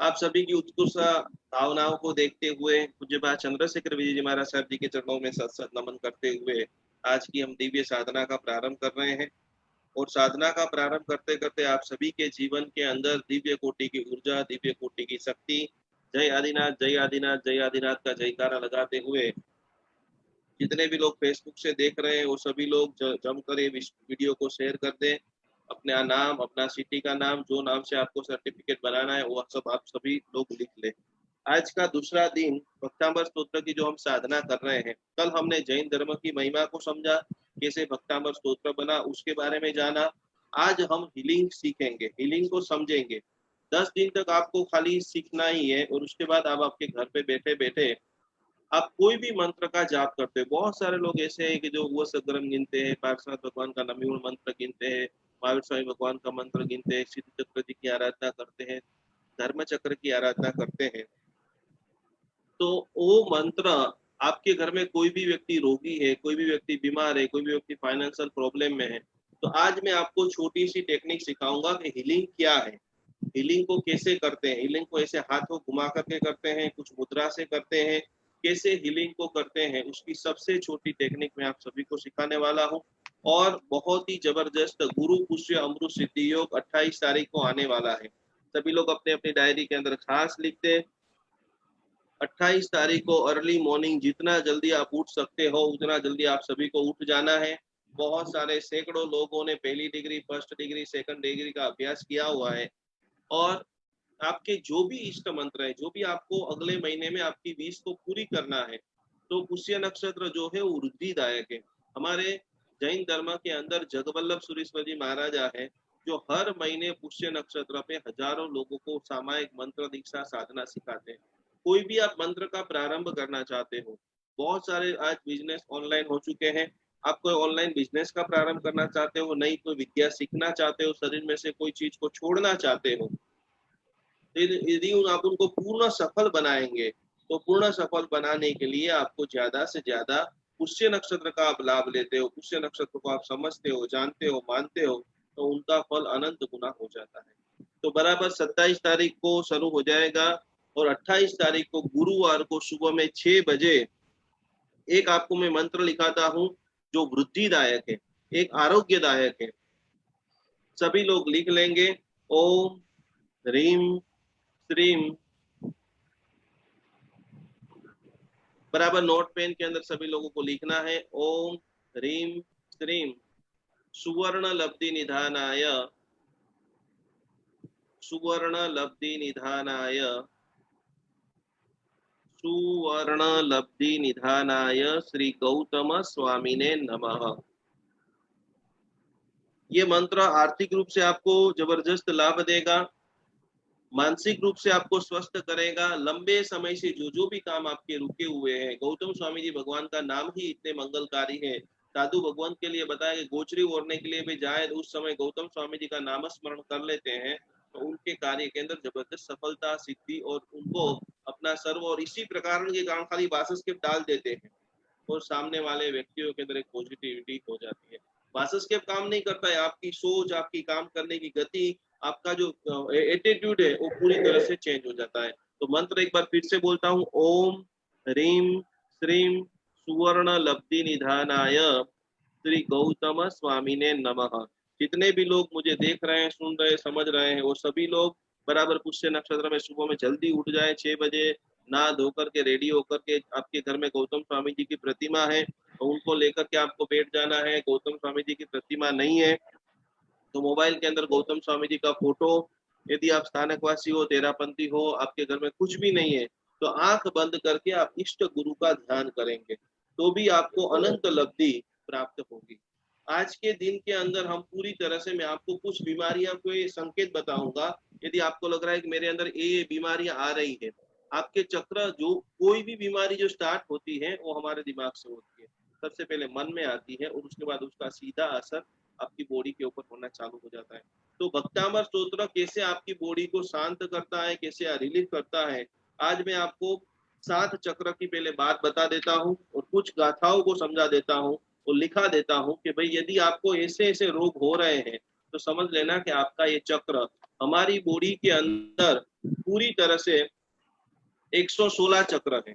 आप सभी की उत्कृष्ट भावनाओं को देखते हुए पूज्यपाद चंद्रशेखर विजय जी महाराज साहब जी के चरणों में सत सत नमन करते हुए आज की हम दिव्य साधना का प्रारंभ कर रहे हैं। और साधना का प्रारंभ करते करते आप सभी के जीवन के अंदर दिव्य कोटि की ऊर्जा, दिव्य कोटि की शक्ति, जय आदिनाथ जय आदिनाथ जय आदिनाथ का जयकारा लगाते हुए जितने भी लोग फेसबुक से देख रहे हैं वो सभी लोग जमकर ये वीडियो को शेयर कर दें। अपना नाम, अपना सिटी का नाम, जो नाम से आपको सर्टिफिकेट बनाना है वो सब आप सभी लोग लिख लें। आज का दूसरा दिन भक्तामृत स्तोत्र की जो हम साधना कर रहे हैं, कल हमने जैन धर्म की महिमा को समझा, कैसे भक्तामृत स्तोत्र बना उसके बारे में जाना। आज हम हीलिंग सीखेंगे, हीलिंग को समझेंगे। 10 दिन तक आपको खाली सीखना ही है और उसके बाद आप आपके घर पे बैठे बैठे आप कोई भी मंत्र का जाप करते हैं। बहुत सारे लोग ऐसे हैं कि जो वो सदगरम गिनते हैं, पार्श्वनाथ भगवान का नवयुण मंत्र गिनते हैं, महावीर स्वामी भगवान का मंत्र गिनते हैं, सिद्ध चक्र जी की आराधना करते हैं, धर्म चक्र की आराधना करते हैं। तो वो मंत्र आपके घर में कोई भी व्यक्ति रोगी है, कोई भी व्यक्ति बीमार है, कोई भी व्यक्ति फाइनेंशियल प्रॉब्लम में है, तो आज मैं आपको छोटी सी टेक्निक सिखाऊंगा कि हीलिंग क्या है, हीलिंग को कैसे करते हैं। हीलिंग को ऐसे हाथ को घुमा करके करते हैं, कुछ मुद्रा से करते हैं, कैसे हीलिंग को करते हैं उसकी सबसे छोटी टेक्निक मैं आप सभी को सिखाने वाला हूँ। और बहुत ही जबरदस्त गुरु पुष्य अमृत सिद्धि योग 28 तारीख को आने वाला है। सभी लोग अपने अपनी डायरी के अंदर खास लिखते हैं। 28 तारीख को अर्ली मॉर्निंग जितना जल्दी आप उठ सकते हो उतना जल्दी आप सभी को उठ जाना है। बहुत सारे सैकड़ों लोगों ने पहली degree, first degree, second degree का अभ्यास किया हुआ है। और आपके जो भी इष्ट मंत्र है, जो भी आपको अगले महीने में आपकी विश को पूरी करना है, तो पुष्य नक्षत्र जो है वो वृद्धिदायक है। हमारे जैन धर्म के अंदर जगवल्लभ सुरेश्वर जी महाराजा है, जो हर महीने पुष्य नक्षत्र पे हजारों लोगों को सामायिक मंत्र दीक्षा साधना सिखाते हैं। कोई भी आप मंत्र का प्रारंभ करना चाहते हो, बहुत सारे आज बिजनेस ऑनलाइन हो चुके हैं। आप कोई ऑनलाइन बिजनेस का प्रारंभ करना चाहते हो, नई कोई विद्या सीखना चाहते हो, शरीर में से कोई चीज को छोड़ना चाहते हो, यदि आप उनको पूर्ण सफल बनाएंगे, तो पूर्ण सफल बनाने के लिए आपको ज्यादा से ज्यादा पुष्य नक्षत्र का आप लाभ लेते हो, पुष्य नक्षत्र को आप समझते हो, जानते हो, मानते हो, तो उनका फल अनंत गुना हो जाता है। तो बराबर 27 तारीख को शुरू हो जाएगा और 28 तारीख को गुरुवार को सुबह में 6 बजे एक आपको मैं मंत्र लिखाता हूँ जो वृद्धिदायक है, एक आरोग्यदायक है। सभी लोग लिख लेंगे। ओम ह्रीम श्रीम, बराबर नोट पेन के अंदर सभी लोगों को लिखना है। ओम ह्रीम श्रीम सुवर्ण लब्धि निधानाय, सुवर्ण लब्धि निधानाय, सुवर्ण लब्धि निधानाय श्री गौतम स्वामिने नमः। ये मंत्र आर्थिक रूप से आपको जबरदस्त लाभ देगा, मानसिक रूप से आपको स्वस्थ करेगा। लंबे समय से जो जो भी काम आपके रुके हुए हैं, गौतम स्वामी जी भगवान का नाम ही इतने मंगलकारी है। साधु भगवान के लिए बताया कि गोचरी ओढ़ने के लिए भी जाए तो उस समय गौतम स्वामी जी का नाम स्मरण कर लेते हैं, तो उनके कार्य के अंदर जबरदस्त सफलता, सिद्धि और उनको अपना सर्व, और इसी प्रकार के कारण खाली वासस्केप डाल देते हैं और सामने वाले व्यक्तियों के अंदर एक पॉजिटिविटी हो जाती है। वासस्केप काम नहीं करता है, आपकी सोच, आपकी काम करने की गति, आपका जो एटीट्यूड है वो पूरी तरह से चेंज हो जाता है। तो मंत्र एक बार फिर से बोलता हूँ। ओम ह्रीम श्रीम सुवर्ण लब्धि निधानाय श्री गौतम स्वामिने नमः। जितने भी लोग मुझे देख रहे हैं, सुन रहे हैं, समझ रहे हैं, वो सभी लोग बराबर पुष्य नक्षत्र में सुबह में जल्दी उठ जाए, 6 बजे नहा धोकर के रेडी होकर के आपके घर में गौतम स्वामी जी की प्रतिमा है तो उनको लेकर के आपको बैठ जाना है। गौतम स्वामी जी की प्रतिमा नहीं है तो मोबाइल के अंदर गौतम स्वामी जी का फोटो, यदि आप स्थानकवासी हो, तेरापंथी हो, आपके घर में कुछ भी नहीं है, तो आंख बंद करके आप इष्ट गुरु का ध्यान करेंगे तो भी आपको अनंत लब्धि प्राप्त होगी। आज के दिन के अंदर हम पूरी तरह से, मैं आपको कुछ बीमारियां को संकेत बताऊंगा। यदि आपको लग रहा है कि मेरे अंदर ये बीमारियां आ रही है, आपके चक्र, जो कोई भी बीमारी जो स्टार्ट होती है वो हमारे दिमाग से होती है। सबसे पहले मन में आती है और उसके बाद उसका सीधा असर आपकी बॉडी के ऊपर होना चालू हो जाता है। तो भक्तामृत स्तोत्र कैसे आपकी बॉडी को शांत करता है, कैसे रिलीफ करता है, आज मैं आपको 7 चक्र की पहले बात बता देता हूँ और कुछ गाथाओं को समझा देता हूँ और लिखा देता हूँ कि भाई यदि आपको ऐसे ऐसे रोग हो रहे हैं तो समझ लेना कि आपका ये चक्र हमारी बॉडी के अंदर पूरी तरह से 116 चक्र है।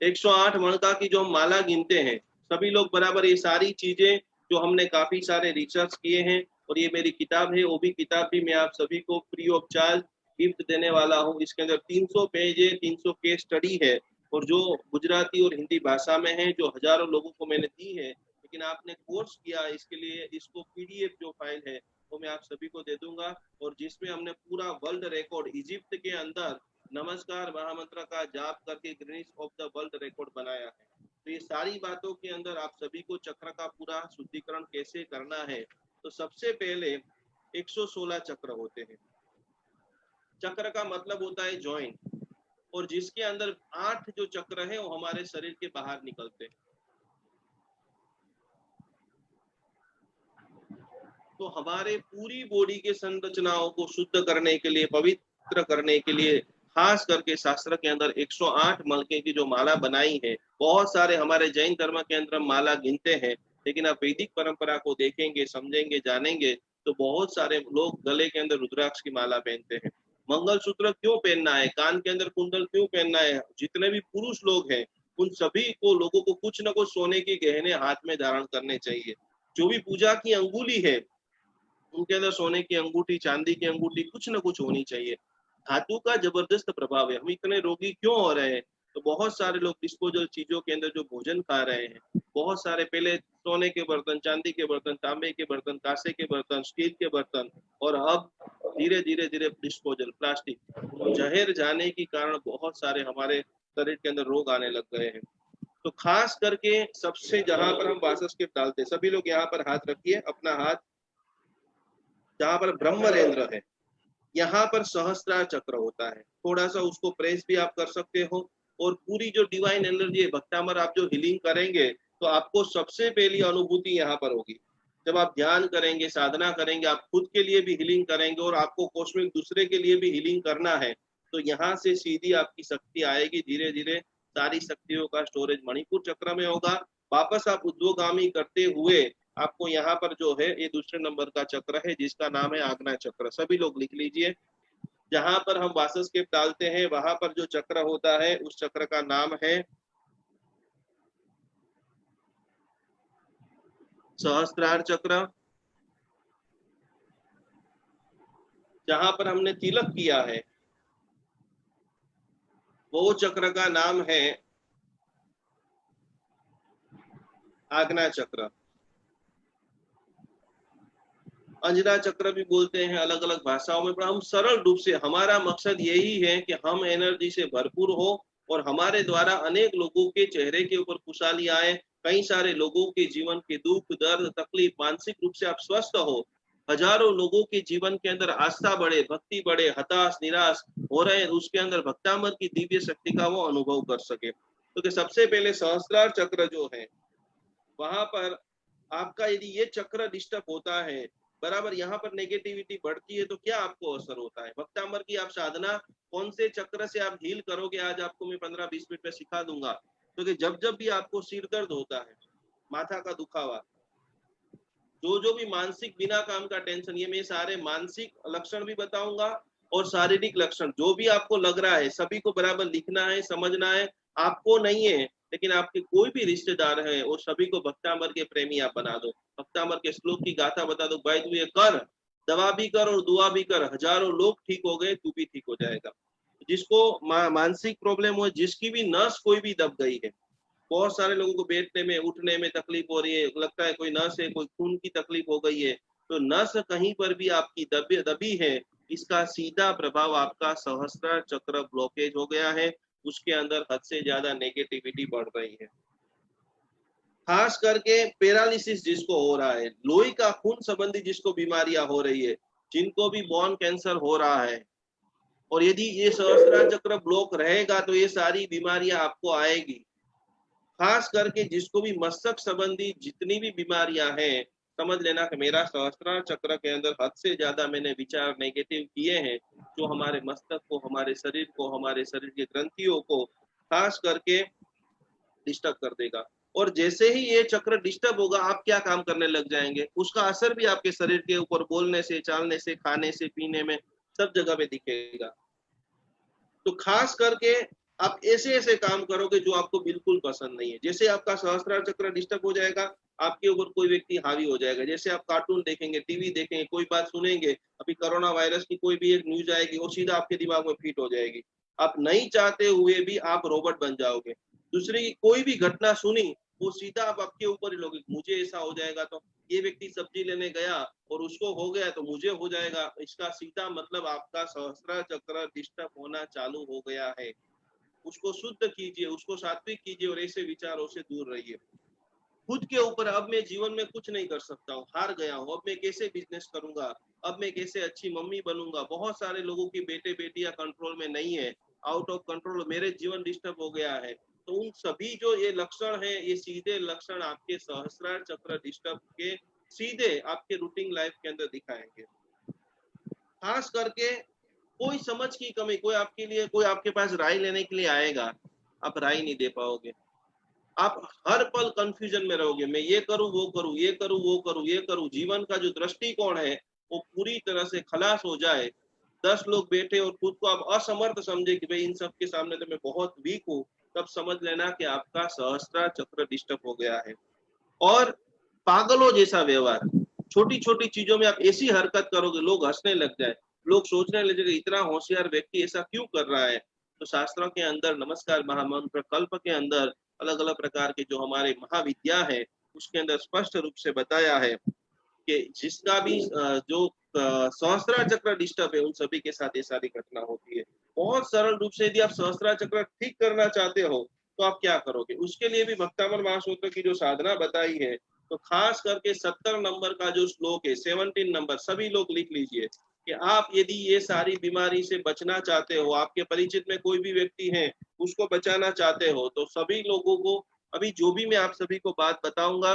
108 मणका की जो हम माला गिनते हैं, सभी लोग बराबर ये सारी चीजें जो हमने काफी सारे रिसर्च किए हैं, और ये मेरी किताब है, वो भी किताब भी मैं आप सभी को फ्री ऑफ चार्ज गिफ्ट देने वाला हूँ। इसके अंदर 300 पेज है, 300 केस स्टडी है, और जो गुजराती और हिंदी भाषा में है, जो हजारों लोगों को मैंने दी है, लेकिन आपने कोर्स किया इसके लिए, इसको पीडीएफ जो फाइल है वो मैं आप सभी को दे दूंगा, और जिसमें हमने पूरा वर्ल्ड रिकॉर्ड इजिप्ट के अंदर नमस्कार महामंत्र का जाप करके Guinness of the world record बनाया है। तो ये सारी बातों के अंदर आप सभी को चक्र का पूरा शुद्धिकरण कैसे करना है, तो सबसे पहले 116 चक्र होते हैं। चक्र का मतलब होता है जॉइंट, और जिसके अंदर 8 जो चक्र है वो हमारे शरीर के बाहर निकलते हैं। तो हमारे पूरी बॉडी के संरचनाओं को शुद्ध करने के लिए, पवित्र करने के लिए, खास करके शास्त्र के अंदर 108 मलके की जो माला बनाई है। बहुत सारे हमारे जैन धर्म के अंदर माला गिनते हैं, लेकिन आप वैदिक परंपरा को देखेंगे, समझेंगे, जानेंगे तो बहुत सारे लोग गले के अंदर रुद्राक्ष की माला पहनते हैं। मंगलसूत्र क्यों पहनना है, कान के अंदर कुंडल क्यों पहनना है? जितने भी पुरुष लोग हैं उन सभी को लोगों को कुछ न कुछ सोने के गहने हाथ में धारण करने चाहिए। जो भी पूजा की अंगुली है उनके अंदर सोने की अंगूठी, चांदी की अंगूठी, कुछ ना कुछ होनी चाहिए। धातु का जबरदस्त प्रभाव है। हम इतने रोगी क्यों हो रहे हैं? तो बहुत सारे लोग डिस्पोजल चीजों के अंदर जो भोजन खा रहे हैं, बहुत सारे पहले सोने के बर्तन, चांदी के बर्तन, तांबे के बर्तन, कांसे के बर्तन, स्टील के बर्तन, और अब धीरे धीरे धीरे डिस्पोजल प्लास्टिक, जहर जाने के कारण बहुत सारे हमारे शरीर के अंदर रोग आने लग गए हैं। तो खास करके सबसे जहां पर हम वासस्केप डालते हैं, सभी लोग यहाँ पर हाथ रखिए, अपना हाथ जहां पर ब्रह्मरेंद्र है, यहाँ पर सहस्त्रार चक्र होता है। थोड़ा सा उसको प्रेस भी आप कर सकते हो, और पूरी जो डिवाइन एनर्जी है, भक्तामर आप जो हीलिंग करेंगे तो आपको सबसे पहली अनुभूति यहाँ पर होगी। जब आप ध्यान करेंगे, साधना करेंगे, आप खुद के लिए भी हीलिंग करेंगे और आपको कॉस्मिक दूसरे के लिए भी हीलिंग करना है, तो यहाँ से सीधी आपकी शक्ति आएगी। धीरे धीरे सारी शक्तियों का स्टोरेज मणिपुर चक्र में होगा। वापस आप उद्वगामी करते हुए आपको यहाँ पर जो है ये दूसरे नंबर का चक्र है जिसका नाम है आग्नेय चक्र। सभी लोग लिख लीजिए। जहां पर हम वासस्केप डालते हैं वहां पर जो चक्र होता है उस चक्र का नाम है सहस्त्रार चक्र। जहां पर हमने तिलक किया है वो चक्र का नाम है आग्नेय चक्र। अंजना चक्र भी बोलते हैं अलग अलग भाषाओं में, पर हम सरल रूप से, हमारा मकसद यही है कि हम एनर्जी से भरपूर हो और हमारे द्वारा अनेक लोगों के चेहरे के ऊपर खुशहाली आए। कई सारे लोगों के जीवन के दुख, दर्द, तकलीफ, मानसिक रूप से आप स्वस्थ हो। हजारों लोगों के जीवन के अंदर आस्था बढ़े, भक्ति बढ़े, हताश निराश हो रहे हैं, उसके अंदर भक्तामर की दिव्य शक्ति का वो अनुभव कर सके। तो सबसे पहले सहस्त्रार चक्र जो है वहां पर आपका यदि ये चक्र डिस्टर्ब होता है, बराबर यहाँ पर नेगेटिविटी बढ़ती है, तो क्या आपको असर होता है? भक्तामर की आप साधना कौन से चक्र से आप हील करोगे, आज आपको मैं 15-20 मिनट में सिखा दूंगा। तो जब भी आपको सिर दर्द होता है, माथा का दुखावा, जो भी मानसिक बिना काम का टेंशन, ये मैं सारे मानसिक लक्षण भी बताऊंगा और शारीरिक लक्षण जो भी आपको लग रहा है सभी को बराबर लिखना है, समझना है। आपको नहीं है लेकिन आपके कोई भी रिश्तेदार है और सभी को भक्तामर के प्रेमी आप बना दो। भक्तामर के श्लोक की गाथा बता दो, भाई तू ये कर, दवा भी कर और दुआ भी कर, हजारों लोग ठीक हो गए, तू भी ठीक हो जाएगा। जिसको मानसिक प्रॉब्लम हो, जिसकी भी नस कोई भी दब गई है, बहुत सारे लोगों को बैठने में उठने में तकलीफ हो रही है, लगता है कोई नस है, कोई खून की तकलीफ हो गई है, तो नस कहीं पर भी आपकी दबी है, इसका सीधा प्रभाव आपका सहस्त्रार चक्र ब्लॉकेज हो गया है, उसके अंदर हद से ज्यादा नेगेटिविटी बढ़ रही है। खास करके पैरालिसिस जिसको हो रहा है, लोही का खून संबंधी जिसको बीमारियां हो रही है, जिनको भी बोन कैंसर हो रहा है, और यदि ये सहस्त्रार चक्र ब्लॉक रहेगा तो ये सारी बीमारियां आपको आएगी। खास करके जिसको भी मस्तक संबंधी जितनी भी बीमारियां हैं, समझ लेना कि मेरा सहस्त्रार चक्र के अंदर हद से ज्यादा मैंने विचार नेगेटिव किए हैं, जो हमारे मस्तक को, हमारे शरीर को, हमारे शरीर के ग्रंथियों को खास करके डिस्टर्ब कर देगा। और जैसे ही ये चक्र डिस्टर्ब होगा, आप क्या काम करने लग जाएंगे, उसका असर भी आपके शरीर के ऊपर बोलने से, चालने से, खाने से, पीने में, सब जगह पे दिखेगा। तो खास करके आप ऐसे ऐसे काम करोगे जो आपको बिल्कुल पसंद नहीं है। जैसे आपका सहस्त्रार चक्र डिस्टर्ब हो जाएगा, आपके ऊपर कोई व्यक्ति हावी हो जाएगा। जैसे आप कार्टून देखेंगे, टीवी देखेंगे, कोई बात सुनेंगे, अभी कोरोना वायरस की कोई भी एक न्यूज आएगी और सीधा आपके दिमाग में फिट हो जाएगी। आप नहीं चाहते हुए भी आप रोबोट बन जाओगे। दूसरे की कोई भी घटना सुनी, वो सीधा आप आपके ऊपर ही लोगे, मुझे ऐसा हो जाएगा तो, ये व्यक्ति सब्जी लेने गया और उसको हो गया तो मुझे हो जाएगा। इसका सीधा मतलब आपका सहस्त्र चक्र डिस्टर्ब होना चालू हो गया है। उसको शुद्ध कीजिए, उसको सात्विक कीजिए और ऐसे विचारों से दूर रहिए। खुद के ऊपर अब मैं जीवन में कुछ नहीं कर सकता हूँ, हार गया हूँ, अब मैं कैसे बिजनेस करूंगा, अब मैं कैसे अच्छी मम्मी बनूंगा। बहुत सारे लोगों की बेटे बेटियां कंट्रोल में नहीं है, आउट ऑफ कंट्रोल, मेरे जीवन डिस्टर्ब हो गया है। तो उन सभी जो ये लक्षण है, ये सीधे लक्षण आपके सहस्रार चक्र डिस्टर्ब के सीधे आपके रूटीन लाइफ के अंदर दिखाएंगे। खास करके कोई समझ की कमी, कोई आपके लिए, कोई आपके पास राय लेने के लिए आएगा, आप राय नहीं दे पाओगे। आप हर पल कंफ्यूजन में रहोगे, मैं ये करूं वो करूं, ये करूं वो करूं, ये करूं। जीवन का जो दृष्टिकोण है वो पूरी तरह से खलास हो जाए। 10 लोग बैठे और खुद को आप असमर्थ समझे कि भाई इन सब के सामने तो मैं बहुत वीक हूं, तब समझ लेना कि आपका सहस्त्रार चक्र डिस्टर्ब हो गया है। और पागलों जैसा व्यवहार, छोटी छोटी चीजों में आप ऐसी हरकत करोगे लोग हंसने लग जाए, लोग सोचने लगे इतना होशियार व्यक्ति ऐसा क्यों कर रहा है। तो शास्त्रों के अंदर नमस्कार महामंत्र कल्प के अंदर अलग अलग प्रकार के जो हमारे महाविद्या है उसके अंदर स्पष्ट रूप से बताया है कि जिसका भी जो सहस्त्रार चक्र डिस्टर्ब है उन सभी के साथ ये सारी घटना होती है। बहुत सरल रूप से यदि आप सहस्त्रार चक्र ठीक करना चाहते हो तो आप क्या करोगे, उसके लिए भी भक्तामर महासूत्र की जो साधना बताई है, तो खास करके 70 नंबर का जो श्लोक है, 17 नंबर, सभी लोग लिख लीजिए कि आप यदि ये सारी बीमारी से बचना चाहते हो, आपके परिचित में कोई भी व्यक्ति है उसको बचाना चाहते हो, तो सभी लोगों को अभी जो भी मैं आप सभी को बात बताऊंगा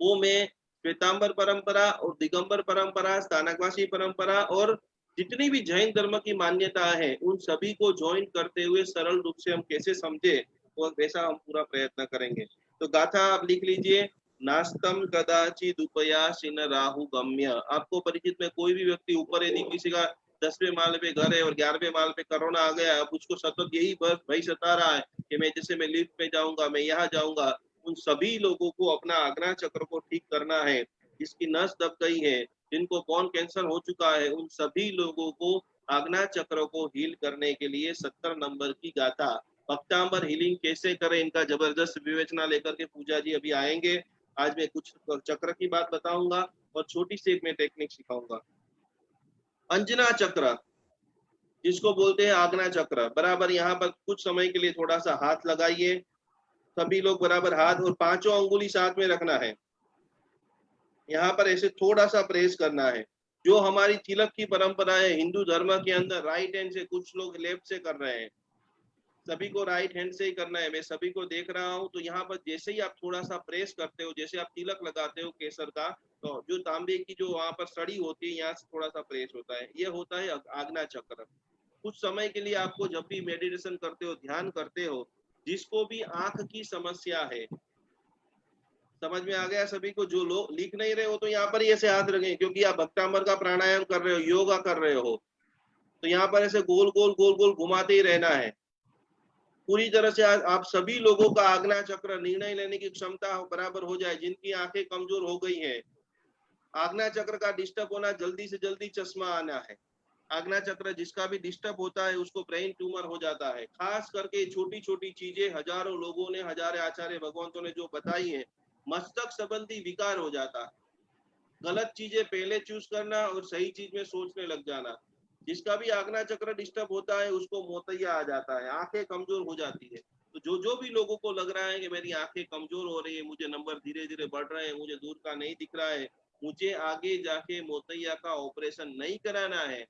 वो मैं श्वेतांबर परंपरा और दिगंबर परंपरा, स्थानकवासी परंपरा और जितनी भी जैन धर्म की मान्यता है उन सभी को ज्वाइन करते हुए सरल रूप से हम कैसे समझे और वैसा हम पूरा प्रयत्न करेंगे। तो गाथा आप लिख लीजिए, नास्तम कदाचित उपयासीन राहु गम्य। आपको परिचित में कोई भी व्यक्ति ऊपर यदि किसी का 10वें माले पे घर है और 11वें माले पे कोरोना आ गया, अब उसको सतत यही भय सता रहा है कि मैं जैसे मैं लिफ्ट में जाऊंगा, मैं यहाँ जाऊंगा, उन सभी लोगों को अपना आज्ञा चक्र को ठीक करना है। जिसकी नस दब गई है, जिनको बोन कैंसर हो चुका है, उन सभी लोगों को आज्ञा चक्र को हील करने के लिए 70 नंबर की गाथा। भक्तांबर हीलिंग कैसे करें, इनका जबरदस्त विवेचना लेकर के पूजा जी अभी आएंगे। आज मैं कुछ चक्र की बात बताऊंगा और छोटी सी एक मैं टेक्निक सिखाऊंगा। अंजना चक्र जिसको बोलते हैं आज्ञा चक्र, बराबर यहाँ पर कुछ समय के लिए थोड़ा सा हाथ लगाइए, सभी लोग बराबर हाथ, और पांचों अंगुली साथ में रखना है। यहाँ पर ऐसे थोड़ा सा प्रेस करना है। जो हमारी तिलक की परंपरा है हिंदू धर्म के अंदर, राइट हैंड से, कुछ लोग लेफ्ट से कर रहे हैं, सभी को राइट हैंड से ही करना है। मैं सभी को देख रहा हूँ। तो यहाँ पर जैसे ही आप थोड़ा सा प्रेस करते हो, जैसे आप तिलक लगाते हो केसर का, तो जो तांबे की जो वहां पर सड़ी होती है यहाँ से थोड़ा सा प्रेस होता है, ये होता है आज्ञा चक्र। कुछ समय के लिए आपको जब भी मेडिटेशन करते हो, ध्यान करते हो, जिसको भी आंख की समस्या है, समझ में आ गया सभी को। जो लोग लिख नहीं रहे हो तो यहाँ पर ऐसे हाथ रखें, क्योंकि आप भक्तांबर का प्राणायाम कर रहे हो, योगा कर रहे हो, तो यहाँ पर ऐसे गोल गोल गोल गोल घुमाते ही रहना है। पूरी तरह से आप सभी लोगों का आज्ञा चक्र, निर्णय लेने की क्षमता बराबर हो जाए। जिनकी आंखें कमजोर हो गई हैं, आज्ञा चक्र का डिस्टर्ब होना, जल्दी से जल्दी चश्मा आना है। आज्ञा चक्र जिसका भी डिस्टर्ब होता है उसको ब्रेन ट्यूमर हो जाता है। खास करके छोटी छोटी चीजें हजारों लोगों ने, हजारे आचार्य भगवंतों ने जो बताई है, मस्तक संबंधी विकार हो जाता है। गलत चीजें पहले चूज करना और सही चीज में सोचने लग जाना। जिसका भी आज्ञा चक्र डिस्टर्ब होता है उसको मोतैया आ जाता है, आंखें कमजोर हो जाती है। तो जो जो भी लोगों को लग रहा है कि मेरी आंखें कमजोर हो रही है, मुझे नंबर धीरे धीरे बढ़ रहे हैं, मुझे दूर का नहीं दिख रहा है, मुझे आगे जाके मोतैया का ऑपरेशन नहीं कराना है,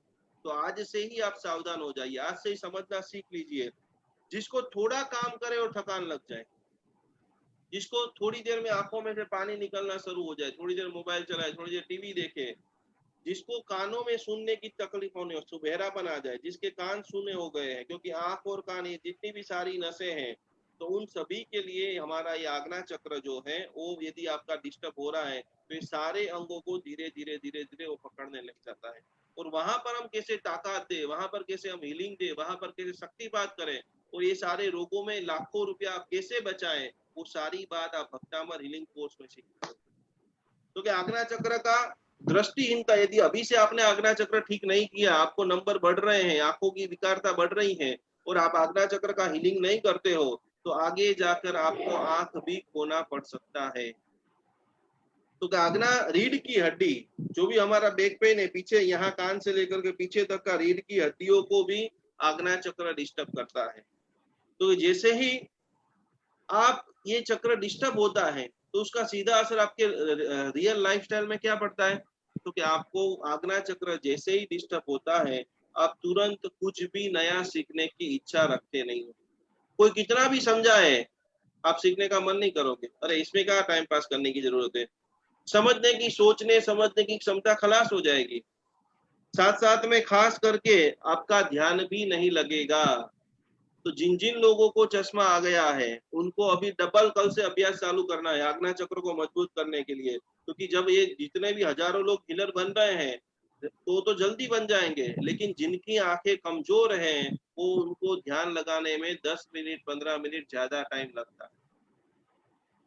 तो आज से ही आप सावधान हो जाइए, आज से ही समझना सीख लीजिए। जिसको थोड़ा काम करे और थकान लग जाए, जिसको थोड़ी देर में आंखों में से पानी निकलना शुरू हो जाए, थोड़ी देर मोबाइल चलाए, थोड़ी देर टीवी देखे, जिसको कानों में सुनने की तकलीफ होने, बहरापन आ जाए, जिसके कान सूने हो गए हैं, क्योंकि आंख और कान ये जितनी भी सारी नसें हैं, तो उन सभी के लिए हमारा ये आज्ञा चक्र जो है वो यदि आपका डिस्टर्ब हो रहा है तो ये सारे अंगों को धीरे धीरे धीरे धीरे वो पकड़ने लग जाता है। और वहां पर हम कैसे ताकत दे, वहां पर कैसे हम हीलिंग दे, वहां पर कैसे शक्तिपात करें और ये सारे रोगों में लाखों रुपया आप कैसे बचाएं, वो सारी बात आप भक्तामर हीलिंग कोर्स में सीखते। तो क्या आज्ञा चक्र का दृष्टिहीनता, यदि अभी से आपने आज्ञा चक्र ठीक नहीं किया, आपको नंबर बढ़ रहे हैं, आंखों की विकारता बढ़ रही है और आप आज्ञा चक्र का हीलिंग नहीं करते हो, तो आगे जाकर आपको आंख भी खोना पड़ सकता है। तो आज्ञा रीढ़ की हड्डी, जो भी हमारा बैक पेन है पीछे, यहाँ कान से लेकर के पीछे तक का रीढ़ की हड्डियों को भी आज्ञा चक्र डिस्टर्ब करता है। तो जैसे ही आप ये चक्र डिस्टर्ब होता है तो उसका सीधा असर आपके रियल लाइफस्टाइल में क्या पड़ता है? तो क्या आपको आज्ञा चक्र जैसे ही डिस्टर्ब होता है, आप तुरंत कुछ भी नया सीखने की इच्छा रखते नहीं हो। कोई कितना भी समझाए, आप सीखने का मन नहीं करोगे। अरे इसमें क्या टाइम पास करने की जरूरत है। समझने की, सोचने समझने की क्षमता खलास हो जाएगी। साथ साथ में खास करके आपका ध्यान भी नहीं लगेगा। तो जिन जिन लोगों को चश्मा आ गया है, उनको अभी डबल कल से अभ्यास चालू करना है आज्ञा चक्र को मजबूत करने के लिए, क्योंकि जब ये जितने भी हजारों लोग हीलर बन रहे हैं तो जल्दी बन जाएंगे, लेकिन जिनकी आंखें कमजोर हैं वो, उनको ध्यान लगाने में 10 मिनट 15 मिनट ज्यादा टाइम लगता है।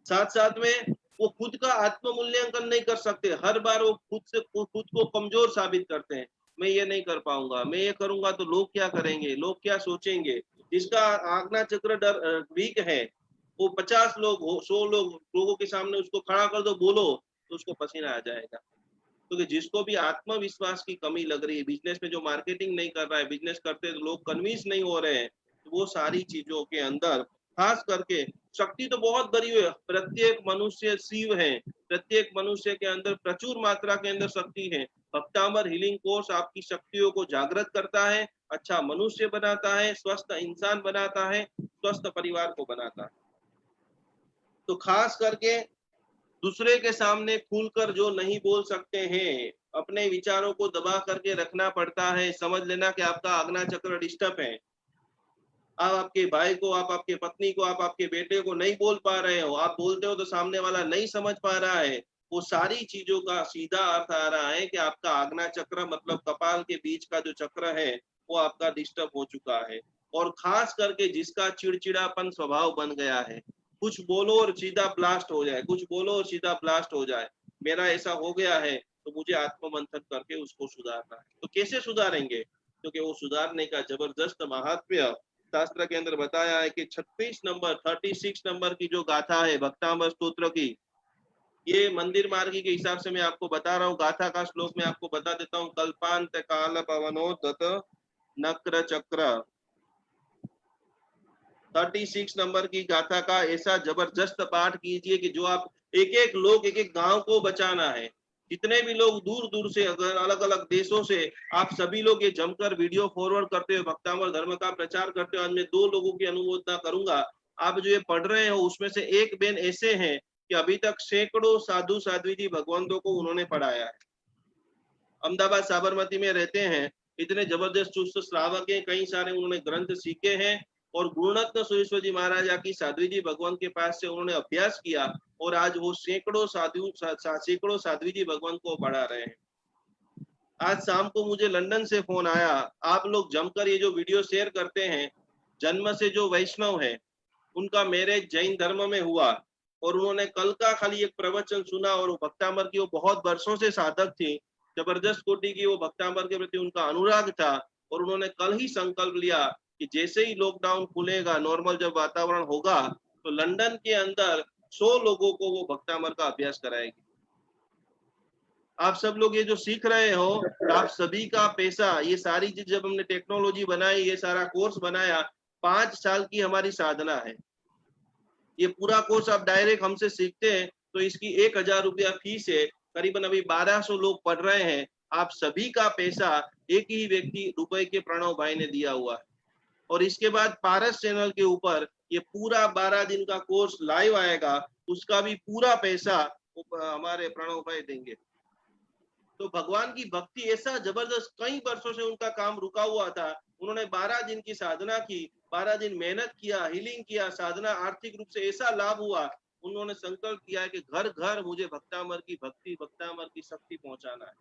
साथ साथ में वो खुद का आत्म मूल्यांकन नहीं कर सकते। हर बार वो खुद को कमजोर साबित करते हैं। मैं ये नहीं कर पाऊंगा, मैं ये करूंगा तो लोग क्या करेंगे, लोग क्या सोचेंगे। जिसका आज्ञा चक्र वीक है, वो 50 लोग हो, 100 लोगों के सामने उसको खड़ा कर दो, बोलो तो उसको पसीना आ जाएगा। क्योंकि जिसको भी आत्मविश्वास की कमी लग रही है, बिजनेस में जो मार्केटिंग नहीं कर रहा है, बिजनेस करते तो लोग कन्विंस नहीं हो रहे हैं, तो वो सारी चीजों के अंदर खास करके शक्ति तो बहुत बड़ी है। प्रत्येक मनुष्य शिव है, प्रत्येक मनुष्य के अंदर प्रचुर मात्रा के अंदर शक्ति है। भक्तामर हीलिंग कोर्स आपकी शक्तियों को जागृत करता है, अच्छा मनुष्य बनाता है, स्वस्थ इंसान बनाता है, स्वस्थ परिवार को बनाता है। तो खास करके दूसरे के सामने खुलकर जो नहीं बोल सकते हैं, अपने विचारों को दबा करके रखना पड़ता है। समझ लेना कि आपका आज्ञा चक्र डिस्टर्ब है। आप आपके भाई को, आप आपके पत्नी को, आप आपके बेटे को नहीं बोल पा रहे हो, आप बोलते हो तो सामने वाला नहीं समझ पा रहा है। वो सारी चीजों का सीधा अर्थ आ रहा है कि आपका आज्ञा चक्र मतलब कपाल के बीच का जो चक्र है वो आपका डिस्टर्ब हो चुका है। और खास करके जिसका चिड़चिड़ापन स्वभाव बन गया है, कुछ बोलो और सीधा ब्लास्ट हो जाए, कुछ बोलो और सीधा ब्लास्ट हो जाए, मेरा ऐसा हो गया है तो मुझे आत्ममंथन करके उसको सुधारना है। तो कैसे सुधारेंगे? क्योंकि वो सुधारने का जबरदस्त महात्म्य शास्त्र के अंदर बताया है कि 36 नंबर की जो गाथा है भक्तामर स्तोत्र की, ये मंदिर मार्गी के हिसाब से मैं आपको बता रहा हूँ। गाथा का श्लोक मैं आपको बता देता हूँ। कल्पांत काल पवनोदत नक्र चक्र, 36 नंबर की गाथा का ऐसा जबरदस्त पाठ कीजिए कि जो आप एक एक लोग, एक एक गांव को बचाना है। जितने भी लोग दूर दूर से, अगर अलग अलग देशों से, आप सभी लोग ये जमकर वीडियो फॉरवर्ड करते हुए भक्तामर धर्म का प्रचार करते हो। आज मैं 2 लोगों की अनुमोदना करूंगा। आप जो ये पढ़ रहे हो उसमें से एक बेन ऐसे हैं कि अभी तक सैकड़ों साधु साध्वी जी भगवंतों को उन्होंने पढ़ाया है। अहमदाबाद साबरमती में रहते हैं, इतने जबरदस्त चुस्त श्रावक हैं, कई सारे उन्होंने ग्रंथ सीखे हैं और गुरुरत्न सुरेश्वर जी महाराजा की साध्वी जी भगवंत के पास से उन्होंने अभ्यास किया और आज वो सैकड़ों साध्वी जी भगवंत को पढ़ा रहे हैं। आज शाम को मुझे लंदन से फोन आया, आप लोग जमकर ये जो वीडियो शेयर करते हैं, जन्म से जो वैष्णव है उनका मैरिज जैन धर्म में हुआ और उन्होंने कल का खाली एक प्रवचन सुना और वो भक्तामर की, वो बहुत वर्षों से साधक थी, जबरदस्त कोटि की, वो भक्तामर के प्रति उनका अनुराग था और उन्होंने कल ही संकल्प लिया कि जैसे ही लॉकडाउन खुलेगा, नॉर्मल जब वातावरण होगा, तो लंदन के अंदर 100 लोगों को वो भक्तामर का अभ्यास कराएगी। आप सब लोग ये जो सीख रहे हो, आप सभी का पैसा, ये सारी चीज जब हमने टेक्नोलॉजी बनाई, ये सारा कोर्स बनाया, 5 साल की हमारी साधना है। ये पूरा कोर्स आप डायरेक्ट हमसे सीखते हैं तो इसकी 1000 रुपया फीस है। करीबन अभी 1200 लोग पढ़ रहे हैं। आप सभी का पैसा एक ही व्यक्ति रुपए के प्रणव भाई ने दिया हुआ है। और इसके बाद पारस चैनल के ऊपर ये पूरा 12 दिन का कोर्स लाइव आएगा, उसका भी पूरा पैसा हमारे प्रणव भाई देंगे। तो भगवान की भक्ति ऐसा जबरदस्त, कई वर्षों से उनका काम रुका हुआ था, उन्होंने 12 दिन की साधना की, 12 दिन मेहनत किया, हीलिंग किया, साधना, आर्थिक रूप से ऐसा लाभ हुआ। उन्होंने संकल्प किया कि घर घर मुझे भक्तामर की भक्ति, भक्तामर की शक्ति पहुंचाना है।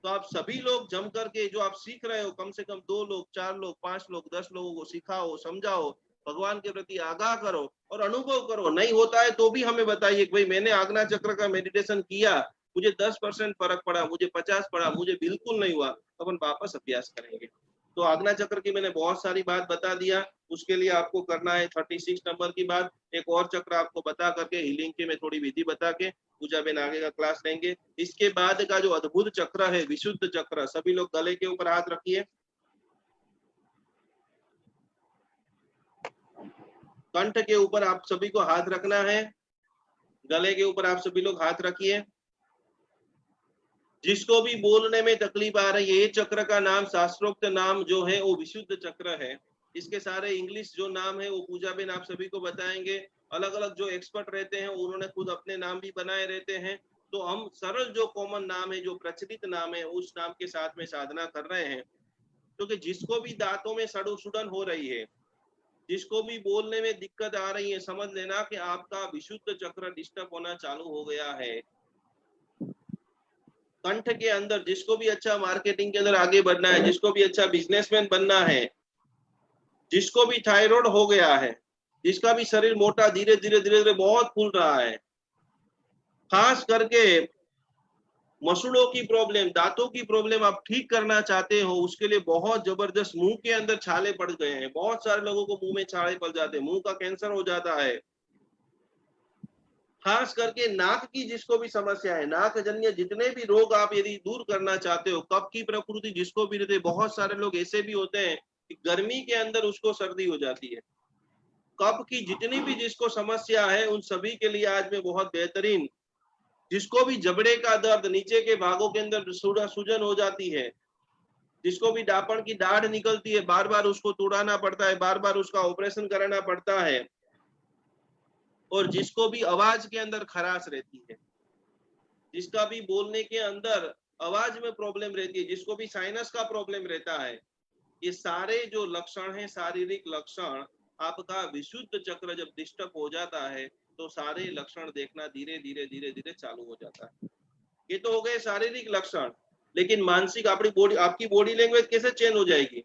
तो आप सभी लोग जम करके जो आप सीख रहे हो, कम से कम 2 लोग, 4 लोग, 5 लोग, 10 लोगों को सिखाओ, समझाओ, भगवान के प्रति आगाह करो और अनुभव करो। नहीं होता है तो भी हमें बताइए कि भाई मैंने आज्ञा चक्र का मेडिटेशन किया, मुझे 10% फर्क पड़ा, मुझे 50 पड़ा, मुझे बिल्कुल नहीं हुआ, तो अपन वापस अभ्यास करेंगे। तो आज्ञा चक्र की मैंने बहुत सारी बात बता दिया। उसके लिए आपको करना है 36 नंबर की बात, एक और चक्र आपको बता करके हीलिंग की मैं थोड़ी विधि बता के पूजा बेन आगे का क्लास लेंगे। इसके बाद का जो अद्भुत चक्र है, विशुद्ध चक्र, सभी लोग गले के ऊपर हाथ रखिए, कंठ के ऊपर आप सभी को हाथ रखना है, गले के ऊपर आप सभी लोग हाथ रखिए। जिसको भी बोलने में तकलीफ आ रही है, ये चक्र का नाम, शास्त्रोक्त नाम जो है वो विशुद्ध चक्र है। इसके सारे इंग्लिश जो नाम है वो पूजा बेन आप सभी को बताएंगे। अलग अलग जो एक्सपर्ट रहते हैं उन्होंने खुद अपने नाम भी बनाए रहते हैं। तो हम सरल जो कॉमन नाम है, जो प्रचलित नाम है, उस नाम के साथ में साधना कर रहे हैं। क्योंकि जिसको भी दांतों में सुड़न हो रही है, जिसको भी बोलने में दिक्कत आ रही है, समझ लेना कि आपका विशुद्ध चक्र डिस्टर्ब होना चालू हो गया है। कंठ के अंदर जिसको भी अच्छा मार्केटिंग के अंदर आगे बढ़ना है, जिसको भी अच्छा बिजनेसमैन बनना है, जिसको भी थायराइड हो गया है, जिसका भी शरीर मोटा धीरे धीरे धीरे धीरे बहुत फूल रहा है, खास करके मसूड़ों की प्रॉब्लम, दांतों की प्रॉब्लम आप ठीक करना चाहते हो, उसके लिए बहुत जबरदस्त, मुंह के अंदर छाले पड़ गए हैं, बहुत सारे लोगों को मुंह में छाले पड़ जाते हैं, मुंह का कैंसर हो जाता है, खास करके नाक की जिसको भी समस्या है, नाक जन्य जितने भी रोग आप यदि दूर करना चाहते हो, कफ की प्रकृति जिसको भी रहते, बहुत सारे लोग ऐसे भी होते हैं कि गर्मी के अंदर उसको सर्दी हो जाती है। कफ की जितनी भी जिसको समस्या है, उन सभी के लिए आज मैं बहुत बेहतरीन, जिसको भी जबड़े का दर्द, नीचे के भागों के अंदर सूजन हो जाती है, जिसको भी दापण की दाढ़ निकलती है, बार बार उसको तोड़ाना पड़ता है, बार बार उसका ऑपरेशन कराना पड़ता है, और जिसको भी आवाज के अंदर खराश रहती है, जिसका भी बोलने के अंदर आवाज में प्रॉब्लम रहती है, जिसको भी साइनस का प्रॉब्लम रहता है, ये सारे जो लक्षण हैं, शारीरिक लक्षण, आपका विशुद्ध चक्र जब डिस्टर्ब हो जाता है तो सारे लक्षण देखना धीरे धीरे धीरे धीरे चालू हो जाता है। ये तो हो गए शारीरिक लक्षण, लेकिन मानसिक आपकी बॉडी लैंग्वेज कैसे चेंज हो जाएगी?